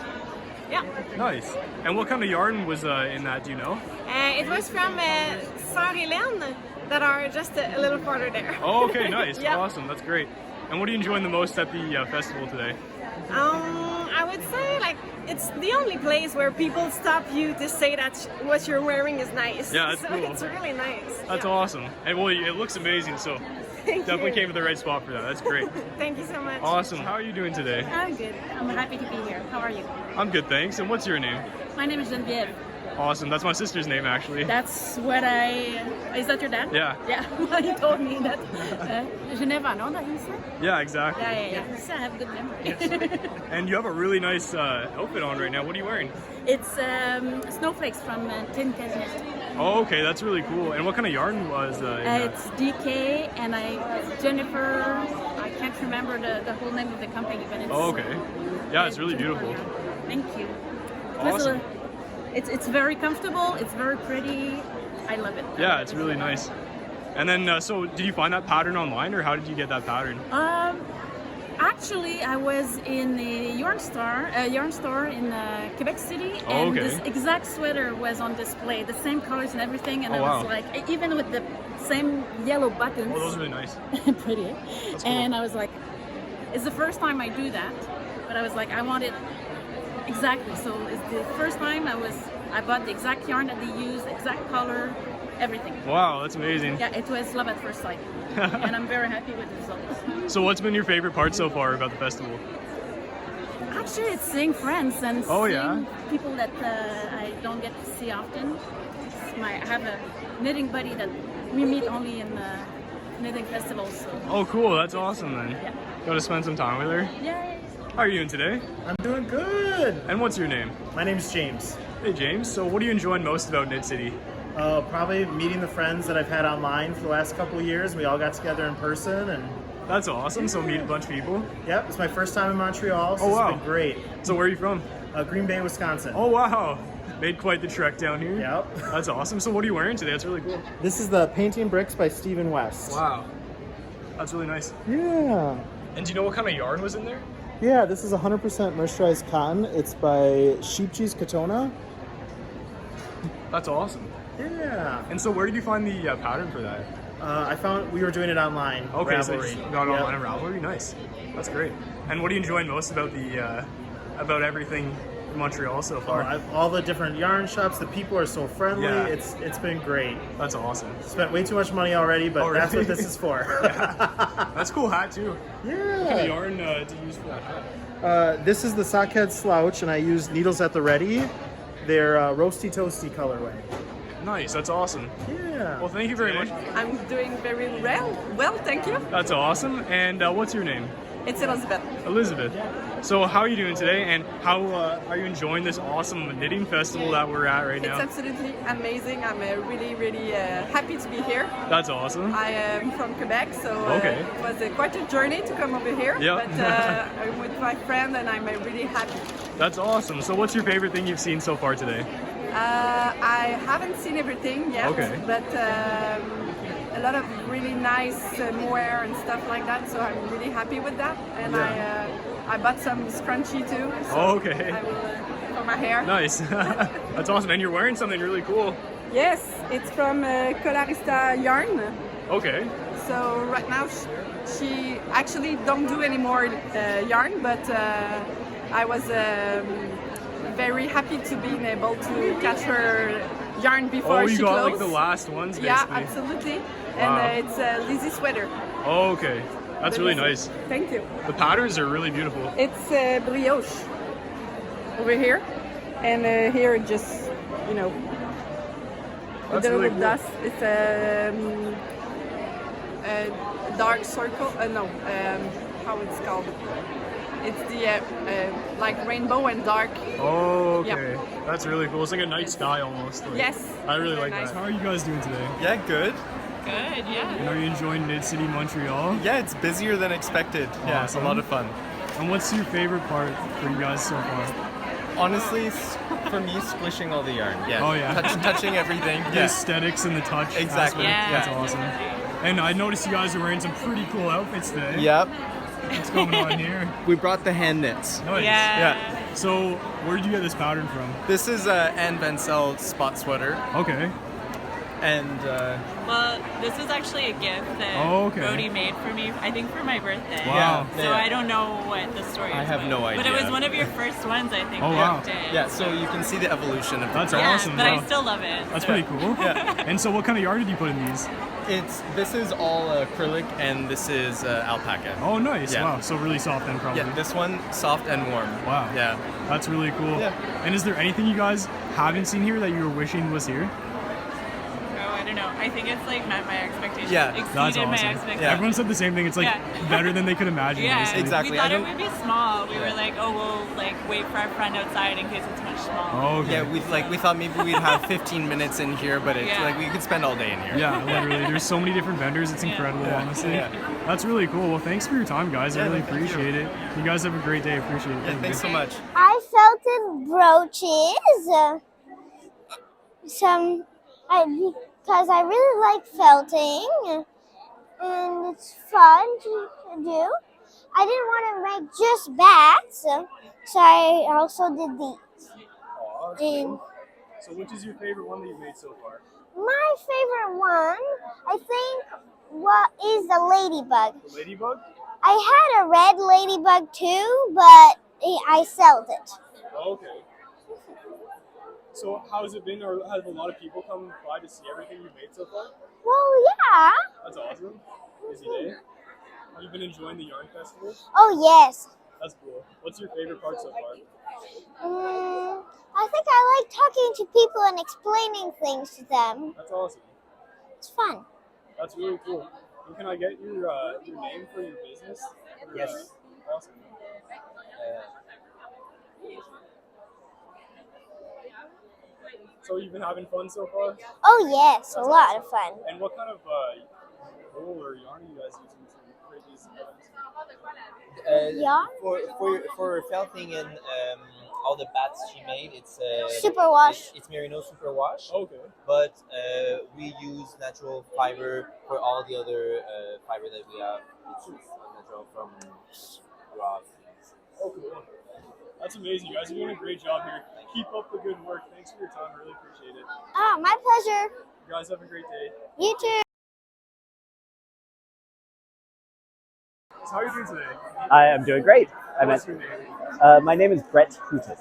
Yeah. Nice. And what kind of yarn was in that? Do you know? It was from Saint-Hélène that are just a little farther there. Oh, okay. Nice. Yeah. Awesome. That's great. And what are you enjoying the most at the festival today? I would say like it's the only place where people stop you to say that what you're wearing is nice. Yeah, that's so cool. It's really nice. That's awesome. And well, it looks amazing. So Definitely came to the right spot for that. That's great. Thank you so much. Awesome. How are you doing today? I'm good. I'm happy to be here. How are you? I'm good, thanks. And what's your name? My name is Geneviève. Awesome. That's my sister's name, actually. That's what I... Is that your dad? Yeah. Yeah. Well, he told me that. Geneva, no? That you said? Yeah, exactly. Yeah. So I have good memory. And you have a really nice outfit on right now. What are you wearing? It's snowflakes from Tin Cabinet. Oh, okay. That's really cool. And what kind of yarn was in that? It's DK and Jennifer, I can't remember the whole name of the company, but it's... Oh, okay. Yeah, it's really beautiful. Thank you. Awesome. It's very comfortable, it's very pretty, I love it. Yeah, it's really nice. And then, so did you find that pattern online, or how did you get that pattern? Actually, I was in a yarn store in Quebec City, and this exact sweater was on display, the same colors and everything, and I was like, even with the same yellow buttons. Oh, those are really nice. Pretty, eh? That's cool. And I was like, it's the first time I do that, but I was like, I want it exactly. So it's the first time I bought the exact yarn that they use, exact color, everything. Wow, that's amazing. Yeah, it was love at first sight, and I'm very happy with the results. So what's been your favorite part so far about the festival? Actually, it's seeing friends and seeing people that I don't get to see often. I have a knitting buddy that we meet only in knitting festivals. So. Oh, cool. That's awesome then. Yeah. Got to spend some time with her. Yay. How are you doing today? I'm doing good. And what's your name? My name's James. Hey, James. So what are you enjoying most about Knit City? Probably meeting the friends that I've had online for the last couple of years. We all got together in person, and that's awesome. So meet a bunch of people. Yep, it's my first time in Montreal. So wow, it's been great. So where are you from? Green Bay, Wisconsin. Oh wow, made quite the trek down here. Yep. That's awesome. So what are you wearing today? That's really cool. This is the Painting Bricks by Stephen West. Wow, that's really nice. Yeah. And do you know what kind of yarn was in there? Yeah, this is 100% mercerized cotton. It's by Sheep Cheese Katona. That's awesome. Yeah. And so where did you find the pattern for that? I found we were doing it online. Okay, Ravelry. so you got it online on Ravelry. Nice. That's great. And what are you enjoying most about the about everything in Montreal so far? All the different yarn shops. The people are so friendly. Yeah. It's been great. That's awesome. Spent way too much money already, but that's what this is for. That's a cool hat too. Yeah. What kind of yarn do you use for that hat? This is the Sockhead Slouch, and I use needles at the ready. They're roasty toasty colorway. Nice, that's awesome. Yeah. Well, thank you very much. I'm doing very well, thank you. That's awesome. And what's your name? It's Elizabeth. Elizabeth. So how are you doing today, and how are you enjoying this awesome knitting festival that we're at right now? It's absolutely amazing. I'm really happy to be here. That's awesome. I am from Quebec, so it was quite a journey to come over here. Yep. But I'm with my friend, and I'm really happy. That's awesome. So what's your favorite thing you've seen so far today? I haven't seen everything yet, but a lot of really nice mohair and stuff like that, so I'm really happy with that. And I bought some scrunchie too. So I will, for my hair. Nice. That's awesome. And you're wearing something really cool. Yes, it's from Colorista Yarn. Okay. So right now she actually don't do any more yarn, but I was very happy to be able to catch her yarn before she closed. Oh, you got like the last ones, basically. Yeah, absolutely. Wow. And it's a Lizzie sweater. Oh, okay. That's really nice. Thank you. The patterns are really beautiful. It's brioche over here, and here just, you know, that's a little really cool. dust. It's a dark circle. How it's called? It's the like rainbow and dark. Oh, okay. Yeah. That's really cool. It's like a night sky almost. Like, yes. I really like nice. that. How are you guys doing today? Yeah, good. Good, yeah. And are you enjoying Knit City Montreal? Yeah, it's busier than expected. Yeah, it's a lot of fun. And what's your favorite part for you guys so far? Honestly, for me, splishing all the yarn. Yeah. Oh yeah. Touching everything. The aesthetics and the touch. Exactly. Yeah. That's awesome. And I noticed you guys are wearing some pretty cool outfits today. Yep. What's going on here? We brought the hand knits. Nice. Yeah. So, where did you get this pattern from? This is Anne Vencel spot sweater. Okay. And Well, this was actually a gift that Brody made for me, I think for my birthday. Wow. So I don't know what the story is. I have no idea. But it was one of your first ones, I think. Oh, that wow. you did. Yeah, so you can see the evolution of the That's craft. awesome. But wow. I still love it. That's so. pretty cool. Yeah. And so what kind of yarn did you put in these? This is all acrylic and this is alpaca. Oh, nice. Yeah. Wow. So really soft then, probably. Yeah, this one soft and warm. Wow. Yeah. That's really cool. Yeah. And is there anything you guys haven't seen here that you were wishing was here? Oh, I don't know. I think it's like met my expectations. Yeah. Exceeded That's my awesome. expectations. Yeah. Everyone said the same thing. It's like better than they could imagine. Yeah, basically. Exactly. We thought it would be small. We were like, oh, we'll like wait for our friend outside in case it's much smaller. Oh, okay. Yeah, we thought maybe we'd have 15 minutes in here, but it's like we could spend all day in here. Yeah, literally. There's so many different vendors. It's incredible, honestly. Yeah. That's really cool. Well, thanks for your time, guys. I Yeah, really no, thank you. appreciate it. You guys have a great day. Appreciate it. Yeah, thanks so much. I felted brooches. Because I really like felting, and it's fun to do. I didn't want to make just bats, so I also did these. And So which is your favorite one that you've made so far? my favorite one, I think, is the ladybug. The ladybug? I had a red ladybug too, but I sold it. Oh, okay. So how has it been, or have a lot of people come by to see everything you've made so far? Well, yeah. That's awesome. Busy day. Have you been enjoying the yarn festival? Oh, yes. That's cool. What's your favorite part so far? I think I like talking to people and explaining things to them. That's awesome. It's fun. That's really cool. And can I get your name for your business? Yes. Awesome. So you've been having fun so far? Oh, yes. A lot of fun. And what kind of wool or yarn are you guys using to create these items? Yarn? For felting and all the bats she made, it's Superwash. It's merino superwash. Okay. But we use natural fiber for all the other fiber that we have. It's natural from raw. Okay. That's amazing. You guys are doing a great job here. Keep up the good work. Thanks for your time. I really appreciate it. Oh, my pleasure. You guys have a great day. You too. So how are you doing today? I am doing great. What's your name? My name is Brett Hooton.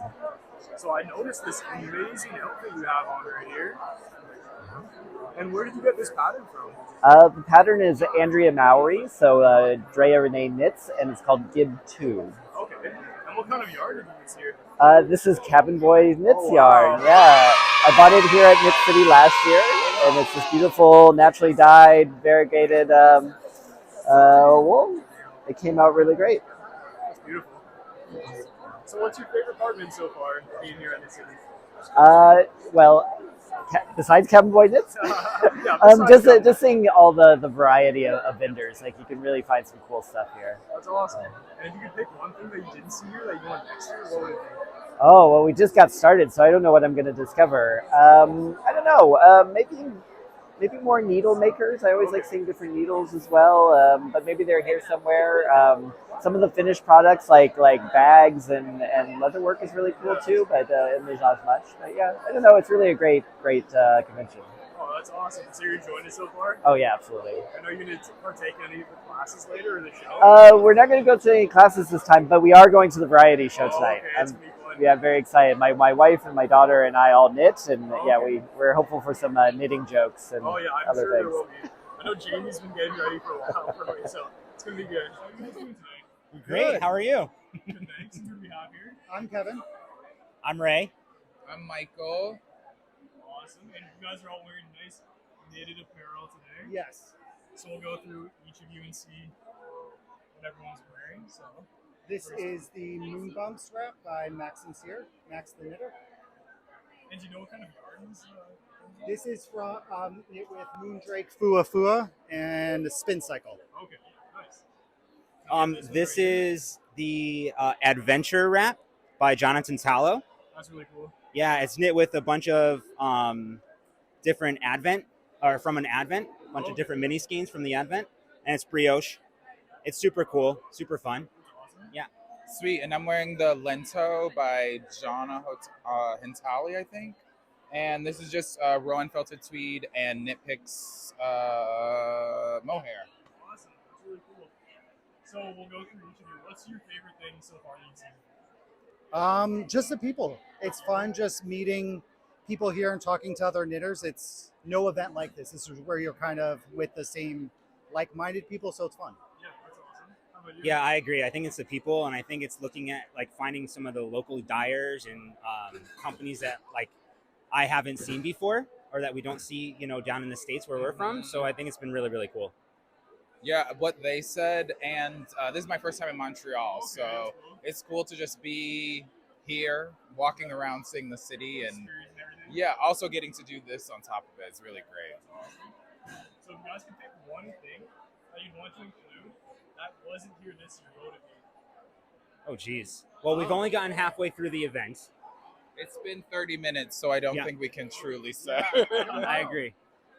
So I noticed this amazing outfit you have on right here. And where did you get this pattern from? The pattern is Andrea Mowry, so Drea Renee knits, and it's called Gib 2. Okay. And what kind of yarn did you use here? This is Cabin Boy knits yarn. Yeah, I bought it here at Knit City last year, and it's this beautiful, naturally dyed, variegated wool. It came out really great. That's beautiful. So what's your favorite part been so far being here at Knit City? Well, besides Cabin Boy knits, just seeing all the variety of vendors. Like, you can really find some cool stuff here. That's awesome. And if you could pick one thing that you didn't see here that you want next year, what would it be? Oh, well, we just got started, so I don't know what I'm going to discover. I don't know. Maybe more needle makers. I always like seeing different needles as well, but maybe they're here somewhere. Some of the finished products, like bags and leatherwork, is really cool too, but and there's not as much. But yeah, I don't know. It's really a great convention. Oh, that's awesome. So you're enjoying it so far? Oh yeah, absolutely. And are you going to partake in any of the classes later in the show? We're not going to go to any classes this time, but we are going to the variety show tonight. Okay, that's gonna be fun. Yeah, I'm very excited. My wife and my daughter and I all knit, and we're hopeful for some knitting jokes and I'm other sure there things. will be. I know Jamie's been getting ready for a while for me, so it's going to be good. How are you guys doing tonight? Great. How are you? Good, thanks. Who do we have here? I'm Kevin. I'm Ray. I'm Michael. Awesome. And you guys are all wearing nice knitted apparel today. Yes. So we'll go through each of you and see what everyone's wearing. So This is the Moon Bumps wrap by Max Sincere, Max the Knitter. And do you know what kind of yarns? This is from knit with Moondrake Fua Fua and a Spin Cycle. Okay, nice. This is the Adventure wrap by Jonathan Tallow. That's really cool. Yeah, it's knit with a bunch of different Advent, or from an Advent, a bunch of different mini skeins from the Advent, and it's brioche. It's super cool, super fun. Yeah. Sweet. And I'm wearing the Lento by Jana Hintali, I think. And this is just raw unfelted tweed and Knit Picks mohair. Awesome. That's really cool. So we'll go through each of you. What's your favorite thing so far that you've seen? Just the people. It's fun just meeting people here and talking to other knitters. It's no event like this. This is where you're kind of with the same like-minded people, so it's fun. Yeah, that's awesome. How about you? Yeah, I agree. I think it's the people, and I think it's looking at like finding some of the local dyers and companies that like I haven't seen before, or that we don't see, down in the States where we're from. So I think it's been really, really cool. Yeah, what they said, and this is my first time in Montreal, so it's cool to just be here, walking around, seeing the city, and yeah, also getting to do this on top of it is really great. So if you guys can pick one thing that you'd want to include that wasn't here this year, what would it be? Oh, geez. Well, we've only gotten halfway through the event. It's been 30 minutes, so I don't think we can truly say. I agree.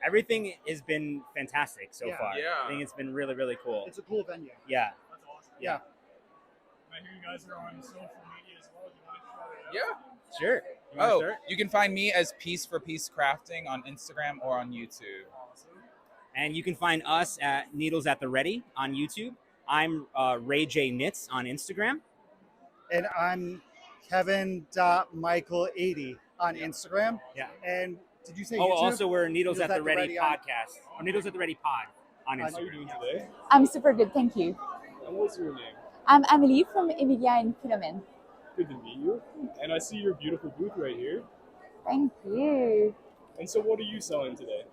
Everything has been fantastic so far. Yeah. I think it's been really, really cool. It's a cool venue. Yeah. That's awesome. Yeah. I hear you guys are on social media as well. Do you want to shout it out? Yeah. Sure. You wanna start? You can find me as Piece for Piece Crafting on Instagram or on YouTube. And you can find us at Needles at the Ready on YouTube. I'm Ray J Knits on Instagram. And I'm Kevin.Michael80 on Instagram. Yeah. And did you say Oh, YouTube? also we're Needles at the Ready on- podcast. Or Needles at the Ready pod on Instagram. How are you doing today? I'm super good, thank you. And what's your name? I'm Amélie from Emilia and Philomene. Good to meet you. And I see your beautiful booth right here. Thank you. And so what are you selling today?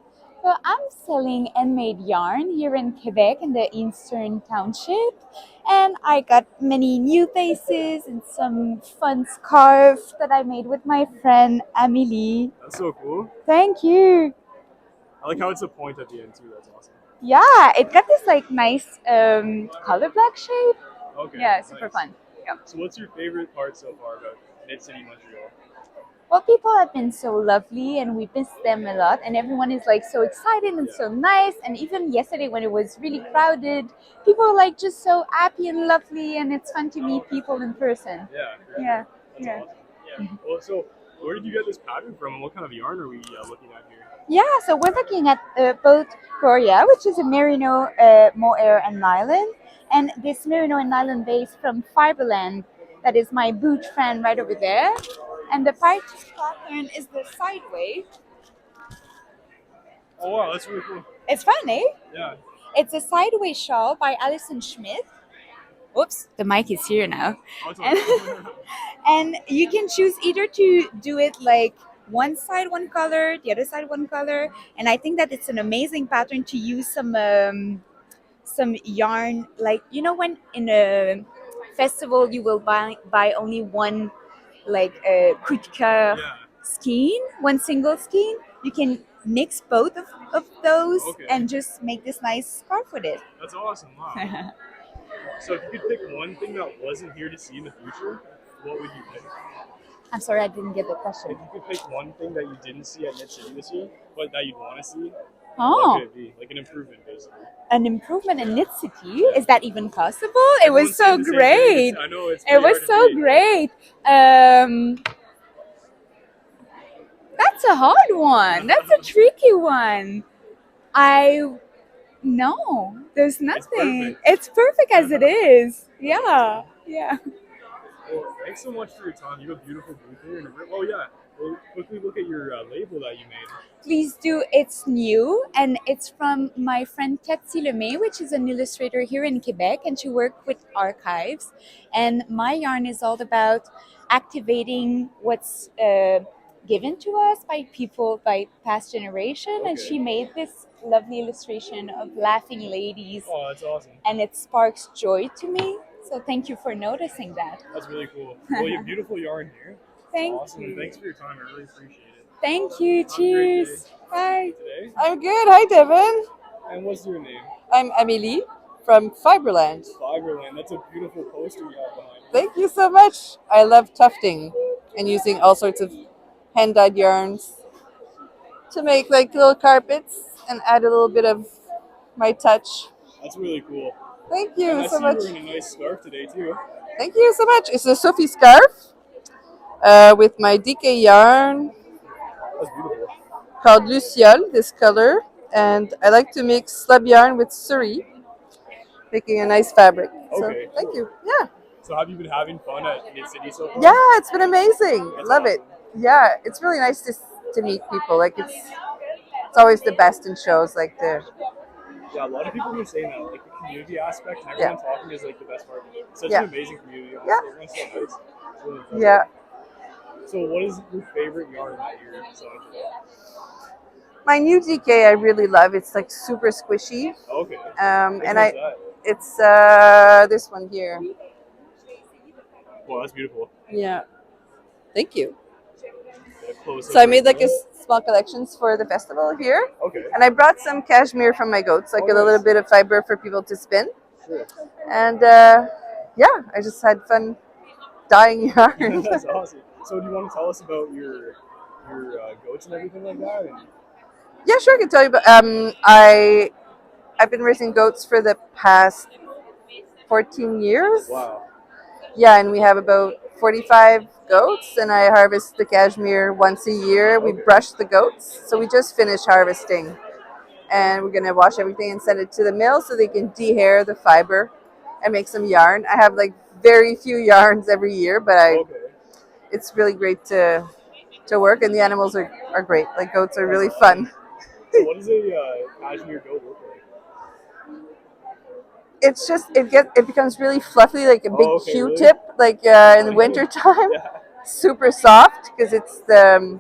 So I'm selling handmade yarn here in Quebec in the Eastern Township. And I got many new faces and some fun scarf that I made with my friend Amélie. That's so cool. Thank you. I like how it's a point at the end too. That's awesome. Yeah, it got this like nice color black shape. Okay. Yeah, super nice. fun. Yeah. So what's your favorite part so far about Knit City Montreal? Well, people have been so lovely and we miss them a lot, and everyone is like so excited and so nice. And even yesterday when it was really crowded, people were like just so happy and lovely, and it's fun to meet people in person. Yeah. Yeah. That's Yeah. awesome. Yeah. Well, so where did you get this pattern from, and what kind of yarn are we looking at here? Yeah, so we're looking at both Gloria, which is a merino, mohair, and nylon, and this merino and nylon base from Fiberland. That is my boot friend right over there. And the pattern is the sideway. Oh wow, that's really cool. It's fun, eh? Yeah. It's a sideway shawl by Alison Schmidt. Oops, the mic is here now. And you can choose either to do it like one side one color, the other side one color. And I think that it's an amazing pattern to use some yarn, like when in a festival you will buy only one like a coup de coeur skein, one single skein. You can mix both of those and just make this nice scarf with it. That's awesome. Wow. So if you could pick one thing that wasn't here to see in the future, what would you pick? I'm sorry, I didn't get the question. If you could pick one thing that you didn't see at Knit City this year, but that you'd want to see, Oh. what could it be? Like an improvement, basically. An improvement in Knit City? Is that even possible? It was Everyone's so saying the same great. thing. I know, it's It pretty was hard to so beat. great. That's a hard one. That's a tricky one. No, there's nothing. It's perfect as it is. Yeah, yeah. Well, thanks so much for your time. You have a beautiful booth here. Oh yeah, we'll quickly look at your label that you made. Please do. It's new, and it's from my friend Cathy Lemay, which is an illustrator here in Quebec, and she worked with archives. And my yarn is all about activating what's given to us by people by past generation. And she made this lovely illustration of laughing ladies. Oh, that's awesome. And it sparks joy to me. So thank you for noticing that. That's really cool. Well, you have beautiful yarn here. Thank awesome. you. Thanks for your time. I really appreciate it. Thank you. Have a great Cheers. day. Bye. Today. I'm good. Hi, Devin. And what's your name? I'm Amélie from Fiberland. Fiberland. That's a beautiful poster you have behind you. Thank you so much. I love tufting and using all sorts of hand-dyed yarns to make like little carpets and add a little bit of my touch. That's really cool. Thank you and I so see much. You're wearing a nice scarf today too. Thank you so much. It's a Sophie scarf with my DK yarn That's beautiful. called Luciole, this color. And I like to mix slub yarn with suri, making a nice fabric. So Okay. thank you. Yeah. So have you been having fun at Knit City so far? Yeah, it's been amazing. That's Love it. Yeah, it's really nice to meet people. Like it's always the best in shows like the. Yeah, a lot of people have been saying that, like the community aspect and everyone talking is like the best part. Such Yeah. an amazing community, honestly. Yeah. Everyone's so nice. It's really incredible. Yeah. So what is your favorite yarn that you're sewing today? My new DK I really love. It's like super squishy. Okay. And Which one's that? it's this one here. Wow, that's beautiful. Yeah. Thank you. Get a close-up So I made like right a small collections for the festival here. Okay. And I brought some cashmere from my goats, like a little bit of fiber for people to spin. Sure. And yeah, I just had fun dyeing yarn. That's awesome. So do you want to tell us about your goats and everything like that? And... Yeah, sure, I can tell you. But I've been raising goats for the past 14 years. Wow. Yeah, and we have about 45 goats, and I harvest the cashmere once a year. We brush the goats, so we just finished harvesting, and we're gonna wash everything and send it to the mill so they can dehair the fiber and make some yarn. I have like very few yarns every year, but it's really great to work, and the animals are great. Like goats are really fun. So what does a cashmere goat look like? It's just it becomes really fluffy, like a big Q-tip, really? like in the winter time. Yeah. Super soft because it's the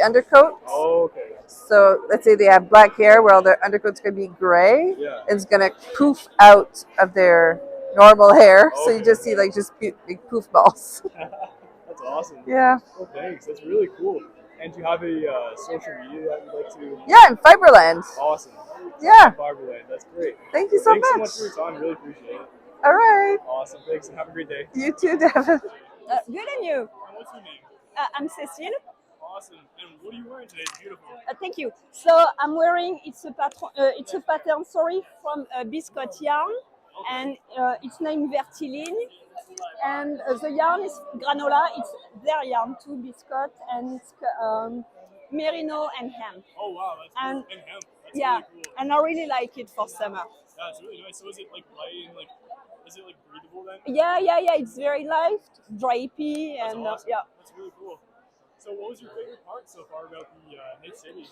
undercoat. Oh, okay. So let's say they have black hair, well their undercoat's gonna be gray. Yeah. And it's gonna poof out of their normal hair, so you just see like just big poof balls. That's awesome. Yeah. Well, thanks. That's really cool. And do you have a social media that you'd like to? Yeah, in Fiberland. Awesome. Yeah. Fiberland. That's great. Thank you so Thanks much. so much for your time. Really appreciate it. All right. Awesome. Thanks, and have a great day. You too, Devin. Good and you? And what's your name? I'm Cécile. Awesome. And what are you wearing today? It's beautiful. Thank you. So I'm wearing it's a pattern, sorry, from Biscotte yarn, and it's named Vertiline. And the yarn is granola. It's their yarn too, Biscotte, and it's merino and hemp. Oh wow, that's cool. And hemp. That's yeah, really cool. and I really like it for summer. Yeah, it's really nice. So is it like light and like, is it like breathable then? Yeah. It's very light, drapey, and awesome. yeah. That's really cool. So what was your favorite part so far about the Knit City?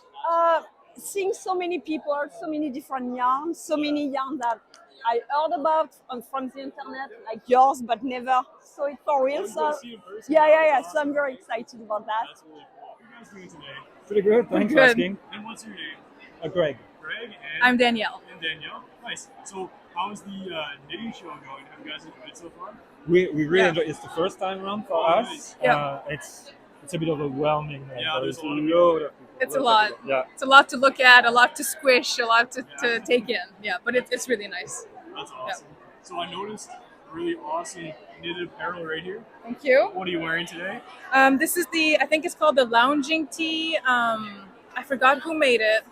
Seeing so many people, so many different yarns, so many yarns that I heard about from the internet, like yours, but never saw it for real. So yeah. So I'm very excited about that. That's really cool. What are you guys doing today? Pretty good, thanks for Good. asking. And what's your name? Greg. Greg and I'm Danielle. And Danielle. Nice. So how's the knitting show going? Have you guys enjoyed it so far? We really enjoy. It's the first time around for us. Nice. Yeah. It's a bit overwhelming. There's a lot of people. It's a lot. Yeah. It's a lot to look at, a lot to squish, a lot to take in. Yeah, but it's really nice. That's awesome. So I noticed a really awesome knitted apparel right here. Thank you. What are you wearing today? This is I think it's called the lounging tee. I forgot who made it.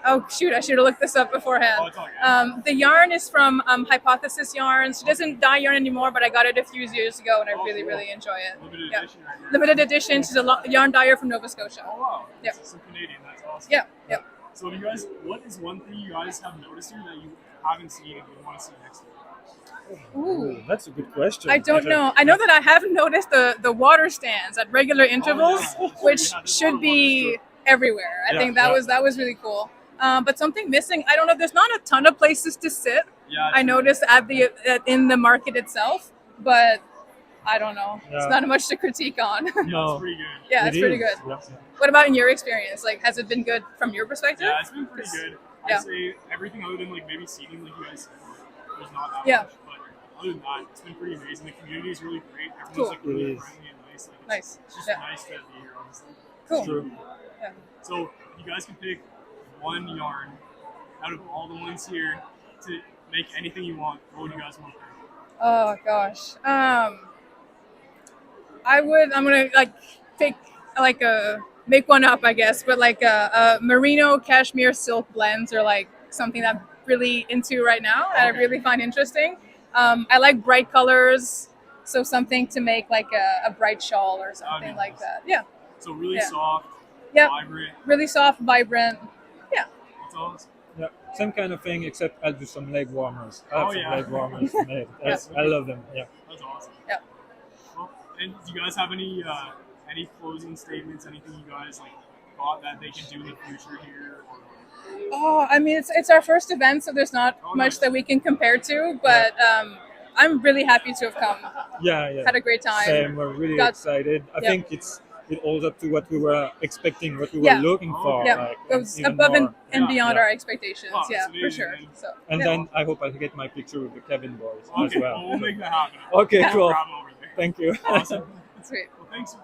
Oh shoot, I should have looked this up beforehand. Oh, it's all good. The yarn is from Hypothesis Yarns. She doesn't dye yarn anymore, but I got it a few years ago and I really enjoy it. Limited Yeah. edition right here. Limited edition. She's a yarn dyer from Nova Scotia. Oh wow. Yeah. Some Canadian. That's awesome. Yeah. So you guys, what is one thing you guys have noticed here that you haven't seen and you want to see next year? Ooh. That's a good question. I don't know. I know that I have noticed the water stands at regular intervals, which should be everywhere. I think that was really cool. But something missing. I don't know. There's not a ton of places to sit. Yeah, I noticed in the market itself, but I don't know. It's not much to critique on. No. It's pretty good. Yeah, it's pretty good. Yeah. What about in your experience? Like, has it been good from your perspective? Yeah, it's been pretty good. Yeah. I'd say everything other than like maybe seating, like you guys said, there's not that Yeah. much. But other than that, it's been pretty amazing. The community is really great. Everyone's Cool. like really It is. friendly and nice. Like, Nice. It's just Yeah. nice to be here, honestly. Cool. True. Yeah. So you guys can pick one yarn out of all the ones here to make anything you want. What would you guys want to pick? Oh gosh. I'm gonna like pick like make one up, I guess, but like a merino cashmere silk blends are like something that I'm really into right now that I really find interesting. I like bright colors, so something to make like a bright shawl or something like that. Yeah. So really soft, Yep. vibrant. Really soft, vibrant. Yeah. That's awesome. Yeah, same kind of thing, except I'll do some leg warmers. I have some leg warmers made. I love them. Yeah. That's awesome. Yeah. Well, and do you guys have any closing statements? Anything you guys like thought that they can do in the future here? Or, Oh, I mean, it's our first event, so there's not much that we can compare to. But I'm really happy to have come. Yeah. Had a great time. Same. We're really excited. I think it holds up to what we were expecting, what we were looking for. Yeah, Like, it was even above more. and beyond Yeah. our expectations. Wow, Yeah, that's for sure. So, And yeah. then I hope I get my picture with the Kevin boys as Okay, well. well, we'll make that happen. Okay, We'll cool. grab 'em over there. Thank you. Awesome. That's great. Well, thanks